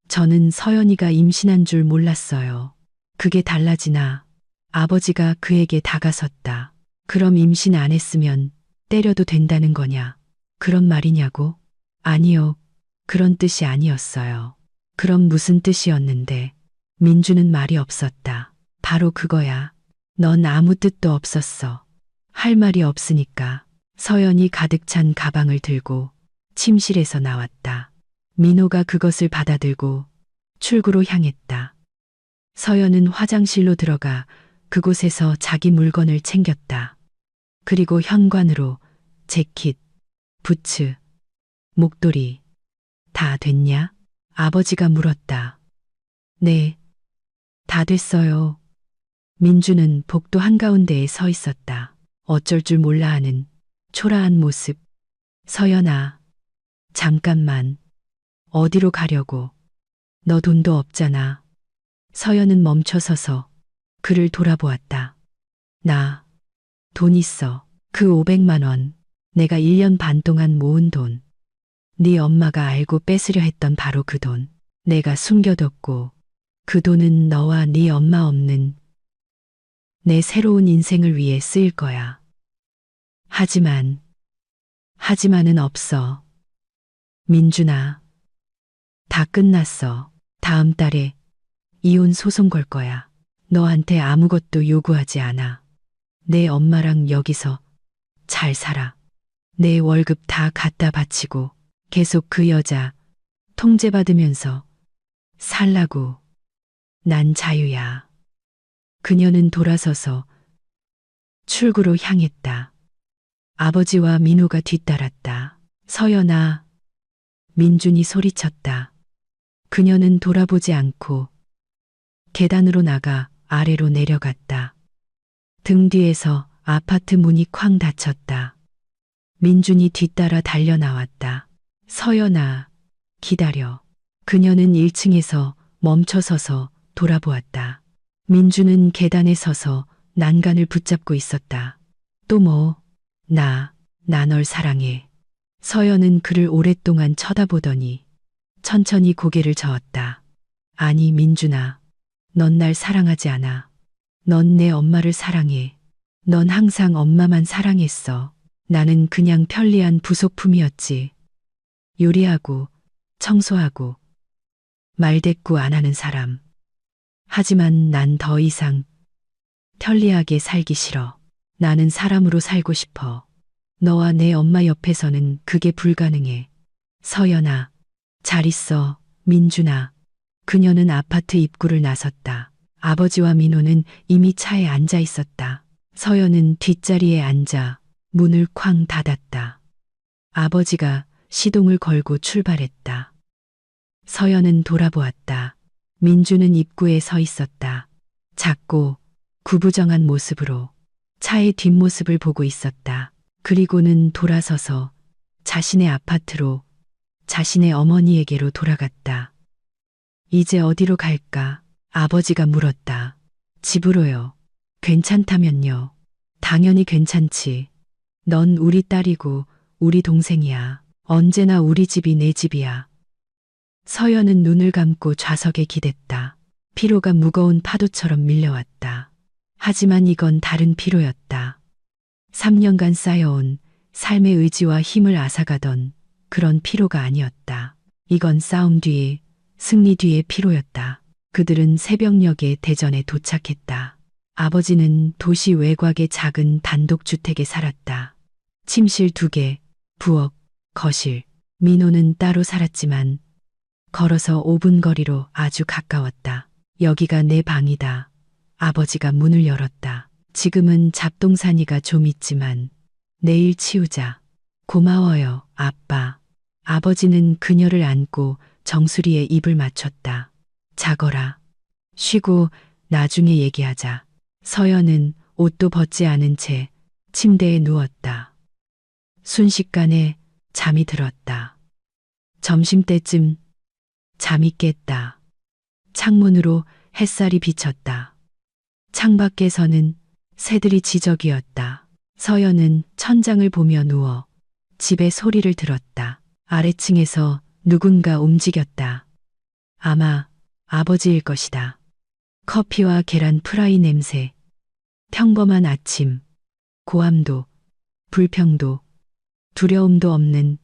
저는 서연이가 임신한 줄 몰랐어요. 그게 달라지나 아버지가 그에게 다가섰다. 그럼 임신 안 했으면 때려도 된다는 거냐? 그런 말이냐고? 아니요. 그런 뜻이 아니었어요. 그럼 무슨 뜻이었는데? 민주는 말이 없었다. 바로 그거야. 넌 아무 뜻도 없었어. 할 말이 없으니까. 서연이 가득 찬 가방을 들고 침실에서 나왔다. 민호가 그것을 받아들고 출구로 향했다. 서연은 화장실로 들어가 그곳에서 자기 물건을 챙겼다. 그리고 현관으로 재킷, 부츠, 목도리, 다 됐냐? 아버지가 물었다. 네, 다 됐어요. 민주는 복도 한가운데에 서 있었다. 어쩔 줄 몰라 하는 초라한 모습. 서연아, 잠깐만. 어디로 가려고? 너 돈도 없잖아. 서연은 멈춰서서 그를 돌아보았다. 나 돈 있어. 그 500만 원. 내가 1년 반 동안 모은 돈. 네 엄마가 알고 뺏으려 했던 바로 그 돈. 내가 숨겨뒀고 그 돈은 너와 네 엄마 없는 내 새로운 인생을 위해 쓰일 거야. 하지만은 없어. 민준아, 다 끝났어. 다음 달에 이혼 소송 걸 거야. 너한테 아무것도 요구하지 않아. 내 엄마랑 여기서 잘 살아. 내 월급 다 갖다 바치고 계속 그 여자 통제받으면서 살라고. 난 자유야. 그녀는 돌아서서 출구로 향했다. 아버지와 민호가 뒤따랐다. 서연아, 민준이 소리쳤다. 그녀는 돌아보지 않고 계단으로 나가 아래로 내려갔다. 등 뒤에서 아파트 문이 쾅 닫혔다. 민준이 뒤따라 달려나왔다. 서연아, 기다려. 그녀는 1층에서 멈춰서서 돌아보았다. 민준은 계단에 서서 난간을 붙잡고 있었다. 또 뭐? 나 널 사랑해. 서연은 그를 오랫동안 쳐다보더니 천천히 고개를 저었다. 아니, 민준아. 넌 날 사랑하지 않아. 넌 내 엄마를 사랑해. 넌 항상 엄마만 사랑했어. 나는 그냥 편리한 부속품이었지. 요리하고 청소하고 말대꾸 안 하는 사람. 하지만 난 더 이상 편리하게 살기 싫어. 나는 사람으로 살고 싶어. 너와 내 엄마 옆에서는 그게 불가능해. 서연아, 잘 있어, 민준아. 그녀는 아파트 입구를 나섰다. 아버지와 민호는 이미 차에 앉아 있었다. 서연은 뒷자리에 앉아 문을 쾅 닫았다. 아버지가 시동을 걸고 출발했다. 서연은 돌아보았다. 민주는 입구에 서 있었다. 작고 구부정한 모습으로 차의 뒷모습을 보고 있었다. 그리고는 돌아서서 자신의 아파트로, 자신의 어머니에게로 돌아갔다. 이제 어디로 갈까? 아버지가 물었다. 집으로요. 괜찮다면요. 당연히 괜찮지. 넌 우리 딸이고 우리 동생이야. 언제나 우리 집이 내 집이야. 서연은 눈을 감고 좌석에 기댔다. 피로가 무거운 파도처럼 밀려왔다. 하지만 이건 다른 피로였다. 3년간 쌓여온 삶의 의지와 힘을 앗아가던 그런 피로가 아니었다. 이건 싸움 뒤에 승리 뒤에 피로였다. 그들은 새벽녘에 대전에 도착했다. 아버지는 도시 외곽의 작은 단독주택에 살았다. 침실 2개, 부엌, 거실. 민호는 따로 살았지만 걸어서 5분 거리로 아주 가까웠다. 여기가 내 방이다. 아버지가 문을 열었다. 지금은 잡동사니가 좀 있지만 내일 치우자. 고마워요, 아빠. 아버지는 그녀를 안고 정수리에 입을 맞췄다. 자거라. 쉬고 나중에 얘기하자. 서연은 옷도 벗지 않은 채 침대에 누웠다. 순식간에 잠이 들었다. 점심때쯤 잠이 깼다. 창문으로 햇살이 비쳤다. 창밖에서는 새들이 지저귀었다. 서연은 천장을 보며 누워 집의 소리를 들었다. 아래층에서 누군가 움직였다. 아마 아버지일 것이다. 커피와 계란 프라이 냄새. 평범한 아침. 고함도, 불평도, 두려움도 없는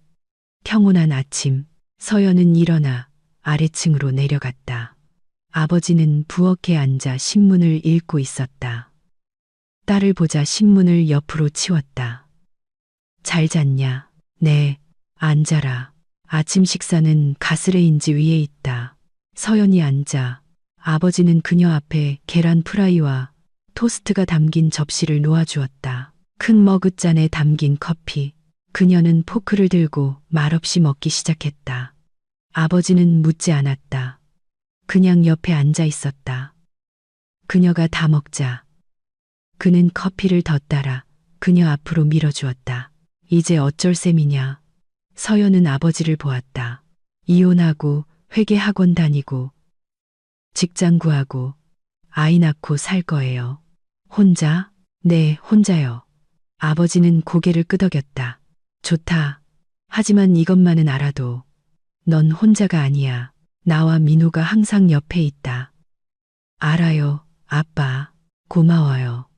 평온한 아침. 서연은 일어나 아래층으로 내려갔다. 아버지는 부엌에 앉아 신문을 읽고 있었다. 딸을 보자 신문을 옆으로 치웠다. 잘 잤냐? 네, 앉아라. 아침 식사는 가스레인지 위에 있다. 서연이 앉아 아버지는 그녀 앞에 계란 프라이와 토스트가 담긴 접시를 놓아주었다. 큰 머그잔에 담긴 커피. 그녀는 포크를 들고 말없이 먹기 시작했다. 아버지는 묻지 않았다. 그냥 옆에 앉아 있었다. 그녀가 다 먹자 그는 커피를 더 따라 그녀 앞으로 밀어주었다. 이제 어쩔 셈이냐. 서연은 아버지를 보았다. 이혼하고 회계학원 다니고 직장 구하고 아이 낳고 살 거예요. 혼자? 네, 혼자요. 아버지는 고개를 끄덕였다. 좋다. 하지만 이것만은 알아도 넌 혼자가 아니야. 나와 민호가 항상 옆에 있다. 알아요, 아빠. 고마워요.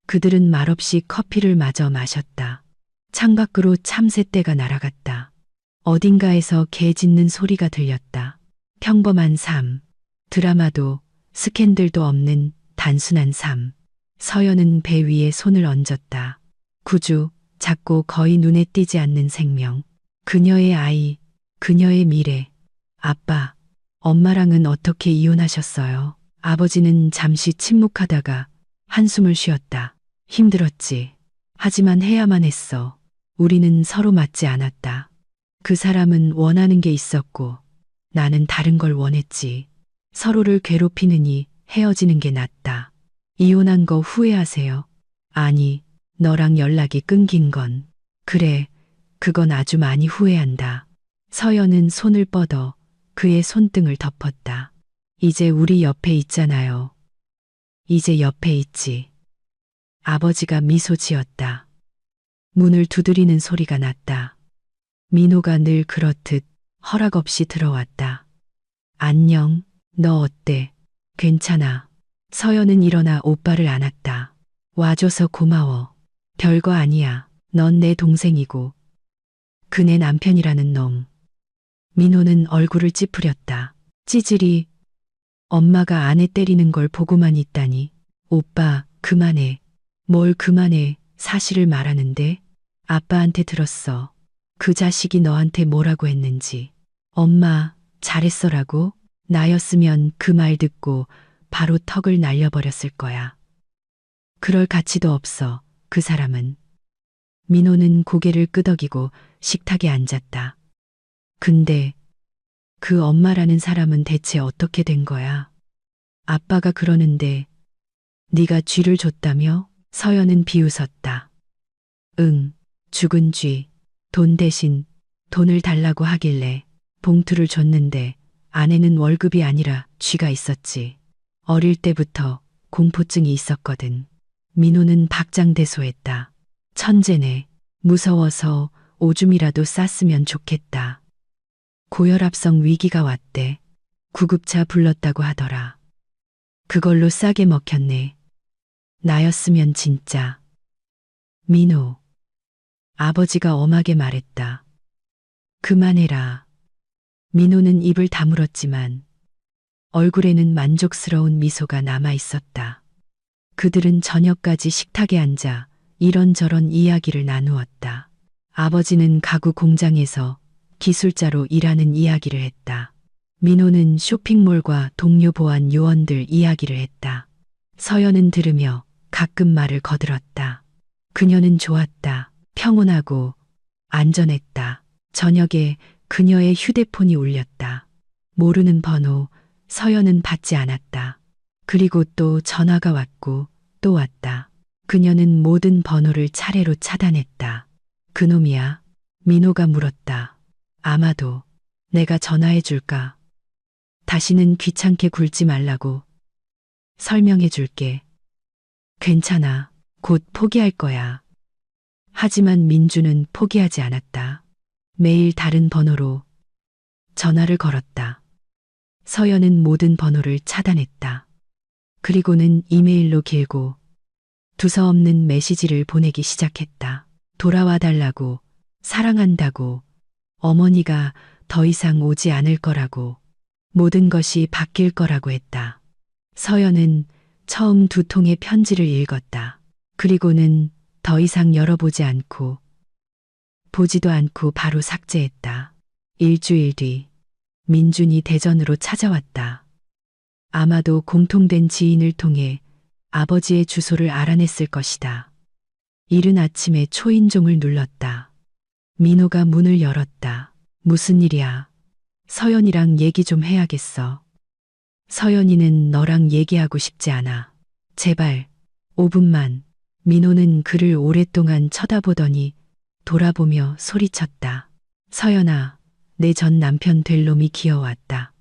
그들은 말없이 커피를 마저 마셨다. 창밖으로 참새떼가 날아갔다. 어딘가에서 개 짖는 소리가 들렸다. 평범한 삶. 드라마도 스캔들도 없는 단순한 삶. 서연은 배 위에 손을 얹었다. 구주, 작고 거의 눈에 띄지 않는 생명. 그녀의 아이, 그녀의 미래. 아빠, 엄마랑은 어떻게 이혼하셨어요? 아버지는 잠시 침묵하다가 한숨을 쉬었다. 힘들었지. 하지만 해야만 했어. 우리는 서로 맞지 않았다. 그 사람은 원하는 게 있었고 나는 다른 걸 원했지. 서로를 괴롭히느니 헤어지는 게 낫다. 이혼한 거 후회하세요? 아니, 너랑 연락이 끊긴 건. 그래, 그건 아주 많이 후회한다. 서연은 손을 뻗어 그의 손등을 덮었다. 이제 우리 옆에 있잖아요. 이제 옆에 있지. 아버지가 미소 지었다. 문을 두드리는 소리가 났다. 민호가 늘 그렇듯 허락 없이 들어왔다. 안녕, 너 어때? 괜찮아. 서연은 일어나 오빠를 안았다. 와줘서 고마워. 별거 아니야. 넌 내 동생이고 그네 남편이라는 놈. 민호는 얼굴을 찌푸렸다. 찌질이. 엄마가 아내 때리는 걸 보고만 있다니. 오빠, 그만해. 뭘 그만해. 사실을 말하는데. 아빠한테 들었어. 그 자식이 너한테 뭐라고 했는지. 엄마, 잘했어라고? 나였으면 그 말 듣고 바로 턱을 날려버렸을 거야. 그럴 가치도 없어, 그 사람은. 민호는 고개를 끄덕이고 식탁에 앉았다. 근데 그 엄마라는 사람은 대체 어떻게 된 거야? 아빠가 그러는데 네가 쥐를 줬다며? 서연은 비웃었다. 응, 죽은 쥐. 돈 대신 돈을 달라고 하길래 봉투를 줬는데 안에는 월급이 아니라 쥐가 있었지. 어릴 때부터 공포증이 있었거든. 민호는 박장대소했다. 천재네. 무서워서 오줌이라도 쌌으면 좋겠다. 고혈압성 위기가 왔대. 구급차 불렀다고 하더라. 그걸로 싸게 먹혔네. 나였으면 진짜. 민호. 아버지가 엄하게 말했다. 그만해라. 민호는 입을 다물었지만 얼굴에는 만족스러운 미소가 남아 있었다. 그들은 저녁까지 식탁에 앉아 이런저런 이야기를 나누었다. 아버지는 가구 공장에서 기술자로 일하는 이야기를 했다. 민호는 쇼핑몰과 동료 보안 요원들 이야기를 했다. 서연은 들으며 가끔 말을 거들었다. 그녀는 좋았다. 평온하고 안전했다. 저녁에 그녀의 휴대폰이 울렸다. 모르는 번호, 서연은 받지 않았다. 그리고 또 전화가 왔고 또 왔다. 그녀는 모든 번호를 차례로 차단했다. 그놈이야? 민호가 물었다. 아마도 내가 전화해 줄까? 다시는 귀찮게 굴지 말라고 설명해 줄게. 괜찮아. 곧 포기할 거야. 하지만 민주는 포기하지 않았다. 매일 다른 번호로 전화를 걸었다. 서연은 모든 번호를 차단했다. 그리고는 이메일로 길고 두서없는 메시지를 보내기 시작했다. 돌아와 달라고, 사랑한다고, 어머니가 더 이상 오지 않을 거라고, 모든 것이 바뀔 거라고 했다. 서연은 처음 2통의 편지를 읽었다. 그리고는 더 이상 열어보지 않고, 보지도 않고 바로 삭제했다. 일주일 뒤, 민준이 대전으로 찾아왔다. 아마도 공통된 지인을 통해 아버지의 주소를 알아냈을 것이다. 이른 아침에 초인종을 눌렀다. 민호가 문을 열었다. 무슨 일이야? 서연이랑 얘기 좀 해야겠어. 서연이는 너랑 얘기하고 싶지 않아. 제발, 5분만. 민호는 그를 오랫동안 쳐다보더니 돌아보며 소리쳤다. 서연아, 내 전 남편 될 놈이 기어왔다.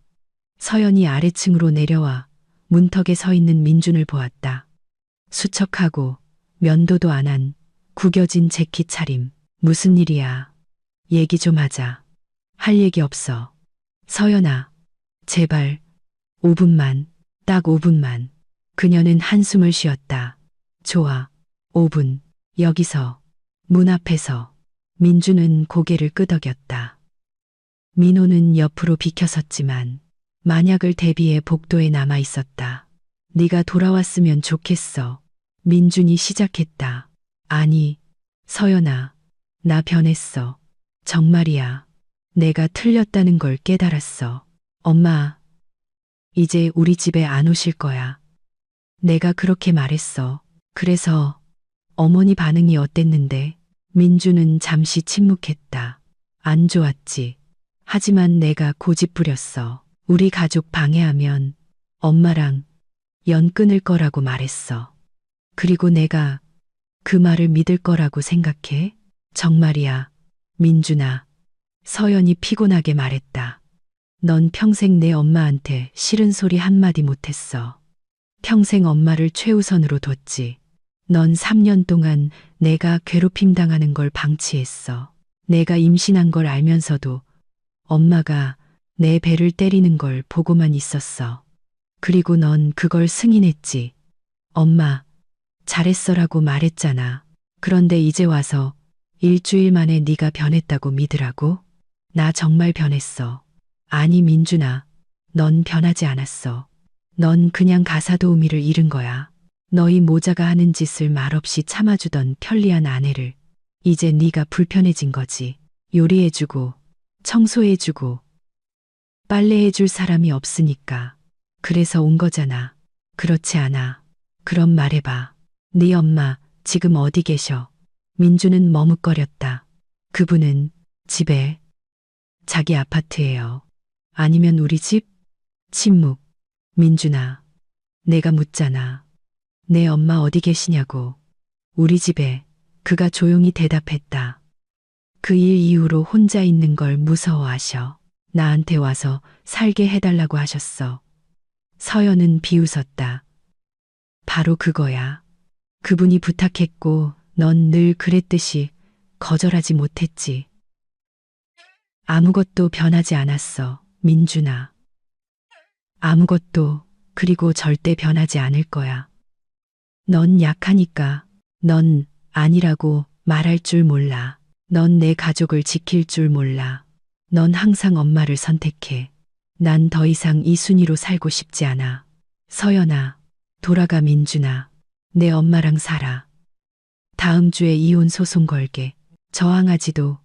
서연이 아래층으로 내려와 문턱에 서 있는 민준을 보았다. 수척하고 면도도 안 한 구겨진 재킷 차림. 무슨 일이야? 얘기 좀 하자. 할 얘기 없어. 서연아, 제발 5분만, 딱 5분만. 그녀는 한숨을 쉬었다. 좋아, 5분. 여기서, 문 앞에서. 민주는 고개를 끄덕였다. 민호는 옆으로 비켜섰지만 만약을 대비해 복도에 남아 있었다. 네가 돌아왔으면 좋겠어. 민준이 시작했다. 아니, 서연아, 나 변했어. 정말이야. 내가 틀렸다는 걸 깨달았어. 엄마, 이제 우리 집에 안 오실 거야. 내가 그렇게 말했어. 그래서 어머니 반응이 어땠는데? 민주는 잠시 침묵했다. 안 좋았지. 하지만 내가 고집부렸어. 우리 가족 방해하면 엄마랑 연 끊을 거라고 말했어. 그리고 내가 그 말을 믿을 거라고 생각해? 정말이야, 민준아. 서연이 피곤하게 말했다. 넌 평생 내 엄마한테 싫은 소리 한마디 못했어. 평생 엄마를 최우선으로 뒀지. 넌 3년 동안 내가 괴롭힘 당하는 걸 방치했어. 내가 임신한 걸 알면서도 엄마가 내 배를 때리는 걸 보고만 있었어. 그리고 넌 그걸 승인했지. 엄마, 잘했어라고 말했잖아. 그런데 이제 와서 일주일 만에 네가 변했다고 믿으라고? 나 정말 변했어. 아니 민준아, 넌 변하지 않았어. 넌 그냥 가사도우미를 잃은 거야. 너희 모자가 하는 짓을 말없이 참아주던 편리한 아내를 이제 네가 불편해진 거지. 요리해주고 청소해주고 빨래해줄 사람이 없으니까. 그래서 온 거잖아. 그렇지 않아. 그럼 말해봐. 네 엄마 지금 어디 계셔? 민주는 머뭇거렸다. 그분은 집에, 자기 아파트예요. 아니면 우리 집? 침묵. 민준아, 내가 묻잖아. 내 엄마 어디 계시냐고. 우리 집에. 그가 조용히 대답했다. 그 일 이후로 혼자 있는 걸 무서워하셔. 나한테 와서 살게 해달라고 하셨어. 서연은 비웃었다. 바로 그거야. 그분이 부탁했고 넌 늘 그랬듯이 거절하지 못했지. 아무것도 변하지 않았어, 민준아. 아무것도, 그리고 절대 변하지 않을 거야. 넌 약하니까. 넌 아니라고 말할 줄 몰라. 넌 내 가족을 지킬 줄 몰라. 넌 항상 엄마를 선택해. 난 더 이상 이 순위로 살고 싶지 않아. 서연아, 돌아가 민준아. 내 엄마랑 살아. 다음 주에 이혼 소송 걸게. 저항하지도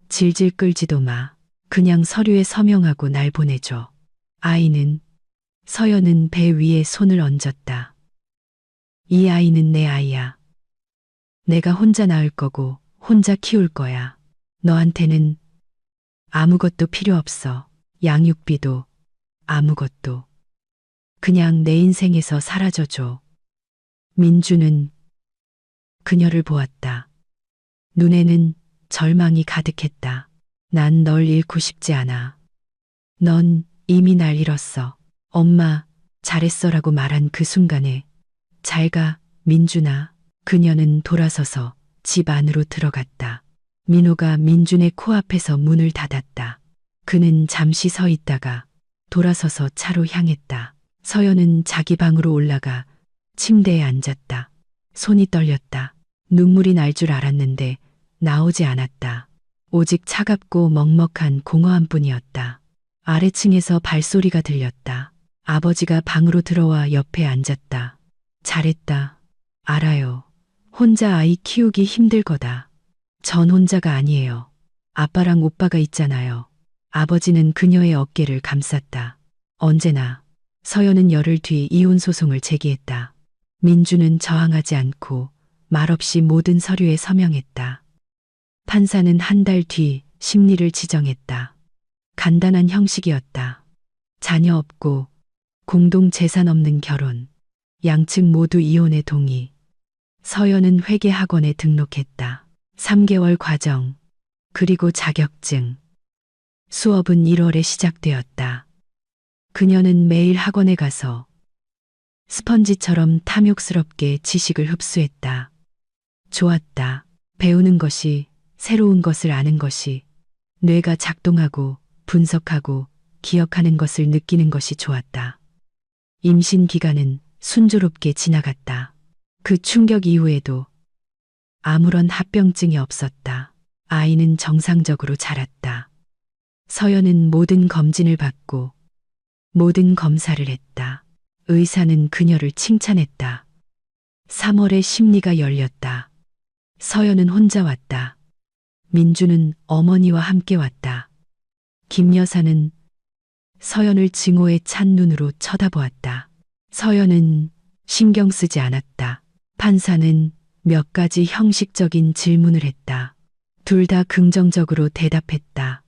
질질 끌지도 마. 그냥 서류에 서명하고 날 보내줘. 아이는 서연은 배 위에 손을 얹었다. 이 아이는 내 아이야. 내가 혼자 낳을 거고 혼자 키울 거야. 너한테는 아무것도 필요 없어. 양육비도 아무것도. 그냥 내 인생에서 사라져줘. 민주는 그녀를 보았다. 눈에는 절망이 가득했다. 난 널 잃고 싶지 않아. 넌 이미 날 잃었어. 엄마, 잘했어라고 말한 그 순간에 잘 가, 민준아. 그녀는 돌아서서 집 안으로 들어갔다. 민호가 민준의 코앞에서 문을 닫았다. 그는 잠시 서 있다가 돌아서서 차로 향했다. 서연은 자기 방으로 올라가 침대에 앉았다. 손이 떨렸다. 눈물이 날 줄 알았는데 나오지 않았다. 오직 차갑고 먹먹한 공허함뿐이었다. 아래층에서 발소리가 들렸다. 아버지가 방으로 들어와 옆에 앉았다. 잘했다. 알아요. 혼자 아이 키우기 힘들 거다. 전 혼자가 아니에요. 아빠랑 오빠가 있잖아요. 아버지는 그녀의 어깨를 감쌌다. 언제나. 서연은 열흘 뒤 이혼 소송을 제기했다. 민주는 저항하지 않고 말없이 모든 서류에 서명했다. 판사는 한 달 뒤 심리를 지정했다. 간단한 형식이었다. 자녀 없고 공동 재산 없는 결혼. 양측 모두 이혼에 동의. 서연은 회계학원에 등록했다. 3개월 과정. 그리고 자격증. 수업은 1월에 시작되었다. 그녀는 매일 학원에 가서 스펀지처럼 탐욕스럽게 지식을 흡수했다. 좋았다. 배우는 것이, 새로운 것을 아는 것이, 뇌가 작동하고 분석하고 기억하는 것을 느끼는 것이 좋았다. 임신 기간은 순조롭게 지나갔다. 그 충격 이후에도 아무런 합병증이 없었다. 아이는 정상적으로 자랐다. 서연은 모든 검진을 받고 모든 검사를 했다. 의사는 그녀를 칭찬했다. 3월에 심리가 열렸다. 서연은 혼자 왔다. 민주는 어머니와 함께 왔다. 김 여사는 서연을 증오에 찬 눈으로 쳐다보았다. 서연은 신경 쓰지 않았다. 판사는 몇 가지 형식적인 질문을 했다. 둘 다 긍정적으로 대답했다.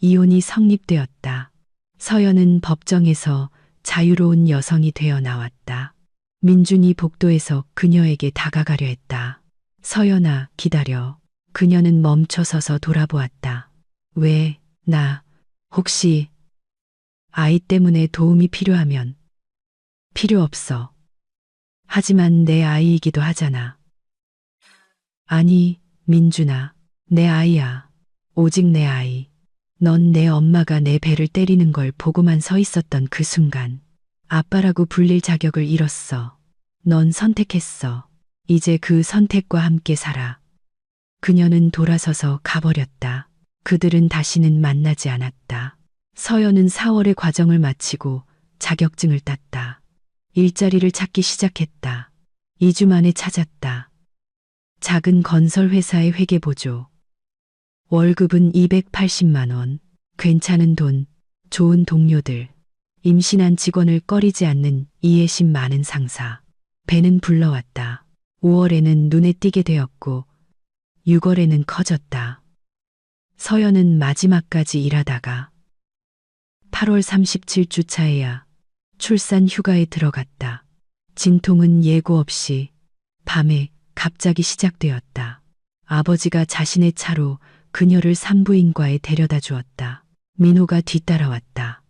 이혼이 성립되었다. 서연은 법정에서 자유로운 여성이 되어 나왔다. 민준이 복도에서 그녀에게 다가가려 했다. 서연아, 기다려. 그녀는 멈춰서서 돌아보았다. 왜, 혹시 아이 때문에 도움이 필요하면. 필요 없어. 하지만 내 아이이기도 하잖아. 아니, 민준아, 내 아이야. 오직 내 아이. 넌 내 엄마가 내 배를 때리는 걸 보고만 서 있었던 그 순간 아빠라고 불릴 자격을 잃었어. 넌 선택했어. 이제 그 선택과 함께 살아. 그녀는 돌아서서 가버렸다. 그들은 다시는 만나지 않았다. 서연은 4월에 과정을 마치고 자격증을 땄다. 일자리를 찾기 시작했다. 2주 만에 찾았다. 작은 건설회사의 회계보조. 월급은 280만 원. 괜찮은 돈, 좋은 동료들. 임신한 직원을 꺼리지 않는 이해심 많은 상사. 배는 불러왔다. 5월에는 눈에 띄게 되었고 6월에는 커졌다. 서연은 마지막까지 일하다가 8월 37주차에야 출산 휴가에 들어갔다. 진통은 예고 없이 밤에 갑자기 시작되었다. 아버지가 자신의 차로 그녀를 산부인과에 데려다 주었다. 민호가 뒤따라왔다.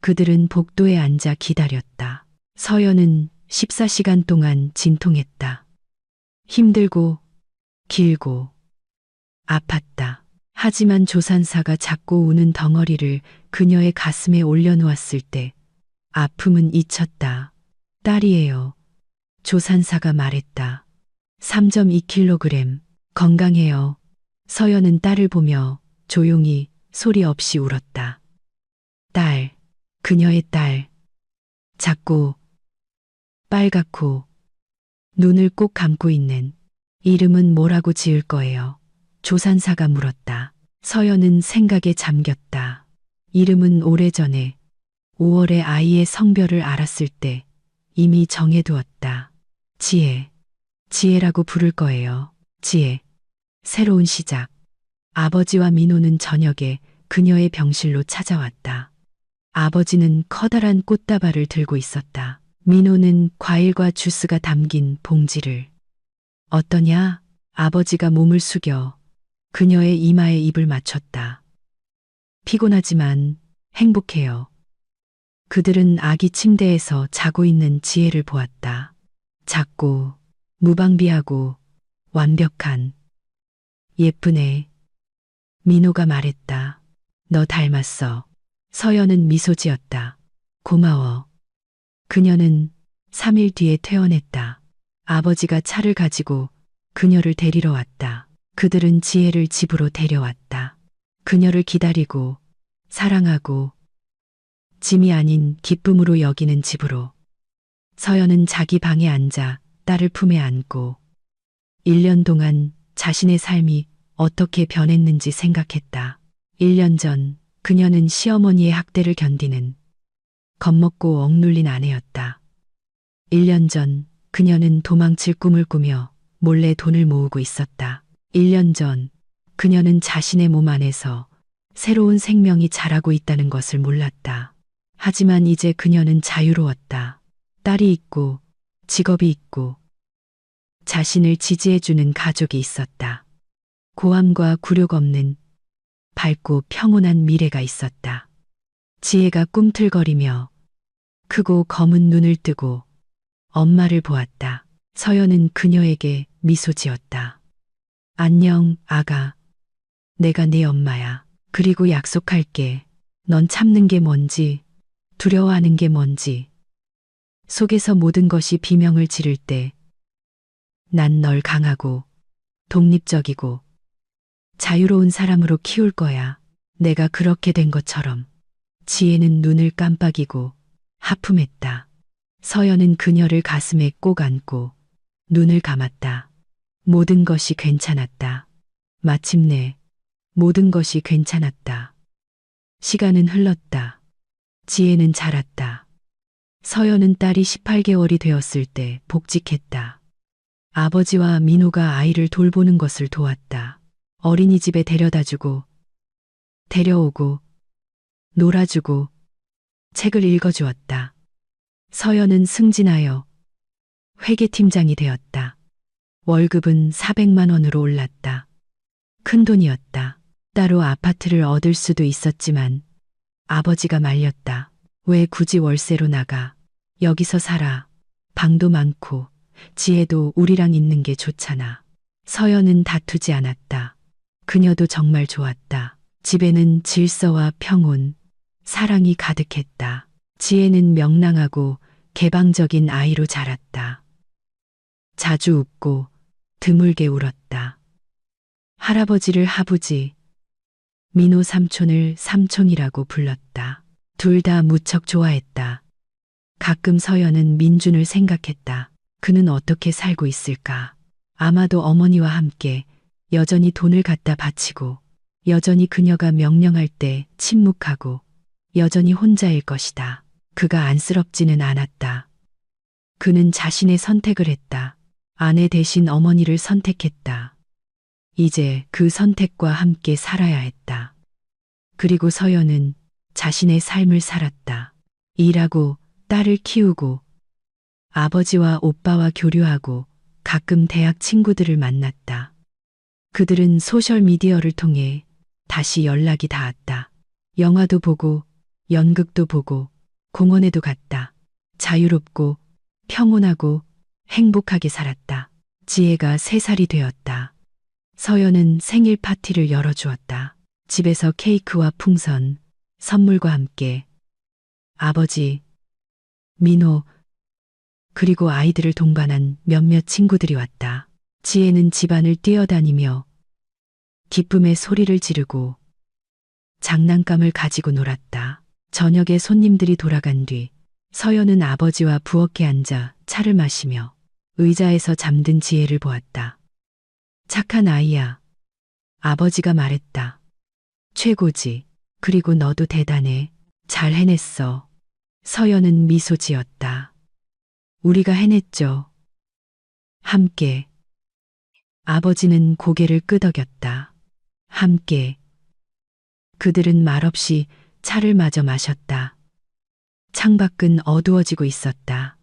그들은 복도에 앉아 기다렸다. 서연은 14시간 동안 진통했다. 힘들고 길고 아팠다. 하지만 조산사가 작고 우는 덩어리를 그녀의 가슴에 올려놓았을 때 아픔은 잊혔다. 딸이에요. 조산사가 말했다. 3.2kg. 건강해요. 서연은 딸을 보며 조용히 소리 없이 울었다. 딸, 그녀의 딸. 작고 빨갛고 눈을 꼭 감고 있는. 이름은 뭐라고 지을 거예요? 조산사가 물었다. 서연은 생각에 잠겼다. 이름은 오래전에 5월에 아이의 성별을 알았을 때 이미 정해두었다. 지혜. 지혜라고 부를 거예요. 지혜. 새로운 시작. 아버지와 민호는 저녁에 그녀의 병실로 찾아왔다. 아버지는 커다란 꽃다발을 들고 있었다. 민호는 과일과 주스가 담긴 봉지를. 어떠냐? 아버지가 몸을 숙여 그녀의 이마에 입을 맞췄다. 피곤하지만 행복해요. 그들은 아기 침대에서 자고 있는 지혜를 보았다. 작고 무방비하고 완벽한. 예쁜 애. 민호가 말했다. 너 닮았어. 서연은 미소 지었다. 고마워. 그녀는 3일 뒤에 퇴원했다. 아버지가 차를 가지고 그녀를 데리러 왔다. 그들은 지혜를 집으로 데려왔다. 그녀를 기다리고 사랑하고 짐이 아닌 기쁨으로 여기는 집으로. 서연은 자기 방에 앉아 딸을 품에 안고 1년 동안 자신의 삶이 어떻게 변했는지 생각했다. 1년 전 그녀는 시어머니의 학대를 견디는 겁먹고 억눌린 아내였다. 1년 전 그녀는 도망칠 꿈을 꾸며 몰래 돈을 모으고 있었다. 1년 전 그녀는 자신의 몸 안에서 새로운 생명이 자라고 있다는 것을 몰랐다. 하지만 이제 그녀는 자유로웠다. 딸이 있고 직업이 있고 자신을 지지해주는 가족이 있었다. 고함과 굴욕 없는 밝고 평온한 미래가 있었다. 지혜가 꿈틀거리며 크고 검은 눈을 뜨고 엄마를 보았다. 서연은 그녀에게 미소 지었다. 안녕, 아가. 내가 네 엄마야. 그리고 약속할게. 넌 참는 게 뭔지, 두려워하는 게 뭔지, 속에서 모든 것이 비명을 지를 때, 난 널 강하고, 독립적이고, 자유로운 사람으로 키울 거야. 내가 그렇게 된 것처럼. 지혜는 눈을 깜빡이고, 하품했다. 서연은 그녀를 가슴에 꼭 안고, 눈을 감았다. 모든 것이 괜찮았다. 마침내, 모든 것이 괜찮았다. 시간은 흘렀다. 지혜는 자랐다. 서연은 딸이 18개월이 되었을 때 복직했다. 아버지와 민호가 아이를 돌보는 것을 도왔다. 어린이집에 데려다주고, 데려오고, 놀아주고, 책을 읽어주었다. 서연은 승진하여 회계팀장이 되었다. 월급은 400만 원으로 올랐다. 큰 돈이었다. 따로 아파트를 얻을 수도 있었지만 아버지가 말렸다. 왜 굳이 월세로 나가? 여기서 살아. 방도 많고 지혜도 우리랑 있는 게 좋잖아. 서연은 다투지 않았다. 그녀도 정말 좋았다. 집에는 질서와 평온, 사랑이 가득했다. 지혜는 명랑하고 개방적인 아이로 자랐다. 자주 웃고 드물게 울었다. 할아버지를 하부지, 민호 삼촌을 삼촌이라고 불렀다. 둘 다 무척 좋아했다. 가끔 서연은 민준을 생각했다. 그는 어떻게 살고 있을까? 아마도 어머니와 함께 여전히 돈을 갖다 바치고, 여전히 그녀가 명령할 때 침묵하고, 여전히 혼자일 것이다. 그가 안쓰럽지는 않았다. 그는 자신의 선택을 했다. 아내 대신 어머니를 선택했다. 이제 그 선택과 함께 살아야 했다. 그리고 서연은 자신의 삶을 살았다. 일하고 딸을 키우고 아버지와 오빠와 교류하고 가끔 대학 친구들을 만났다. 그들은 소셜미디어를 통해 다시 연락이 닿았다. 영화도 보고 연극도 보고 공원에도 갔다. 자유롭고 평온하고 행복하게 살았다. 지혜가 3살이 되었다. 서연은 생일 파티를 열어주었다. 집에서 케이크와 풍선, 선물과 함께 아버지, 민호, 그리고 아이들을 동반한 몇몇 친구들이 왔다. 지혜는 집안을 뛰어다니며 기쁨의 소리를 지르고 장난감을 가지고 놀았다. 저녁에 손님들이 돌아간 뒤 서연은 아버지와 부엌에 앉아 차를 마시며 의자에서 잠든 지혜를 보았다. 착한 아이야. 아버지가 말했다. 최고지. 그리고 너도 대단해. 잘 해냈어. 서연은 미소 지었다. 우리가 해냈죠. 함께. 아버지는 고개를 끄덕였다. 함께. 그들은 말없이 차를 마저 마셨다. 창밖은 어두워지고 있었다.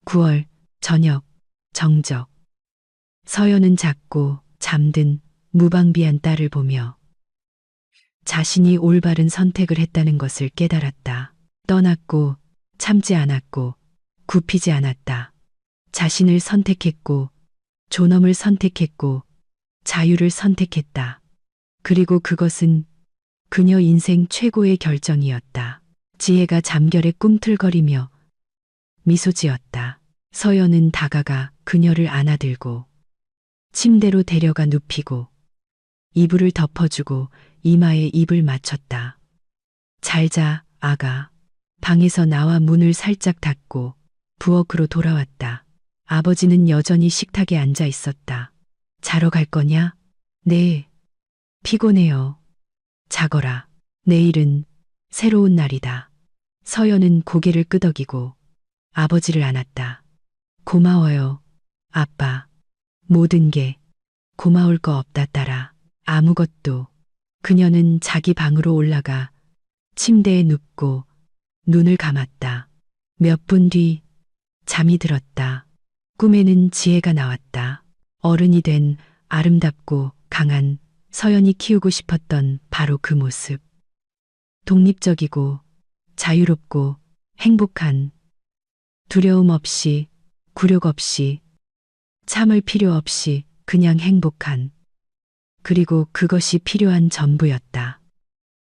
9월 저녁 정적. 서연은 작고 잠든 무방비한 딸을 보며 자신이 올바른 선택을 했다는 것을 깨달았다. 떠났고 참지 않았고 굽히지 않았다. 자신을 선택했고 존엄을 선택했고 자유를 선택했다. 그리고 그것은 그녀 인생 최고의 결정이었다. 지혜가 잠결에 꿈틀거리며 미소 지었다. 서연은 다가가 그녀를 안아들고 침대로 데려가 눕히고 이불을 덮어주고 이마에 입을 맞췄다. 잘 자, 아가. 방에서 나와 문을 살짝 닫고 부엌으로 돌아왔다. 아버지는 여전히 식탁에 앉아 있었다. 자러 갈 거냐? 네. 피곤해요. 자거라. 내일은 새로운 날이다. 서연은 고개를 끄덕이고 아버지를 안았다. 고마워요, 아빠. 모든 게 고마울 거 없다, 딸아. 아무것도. 그녀는 자기 방으로 올라가 침대에 눕고 눈을 감았다. 몇 분 뒤 잠이 들었다. 꿈에는 지혜가 나왔다. 어른이 된 아름답고 강한 서연이 키우고 싶었던 바로 그 모습. 독립적이고 자유롭고 행복한, 두려움 없이, 굴욕 없이, 참을 필요 없이 그냥 행복한. 그리고 그것이 필요한 전부였다.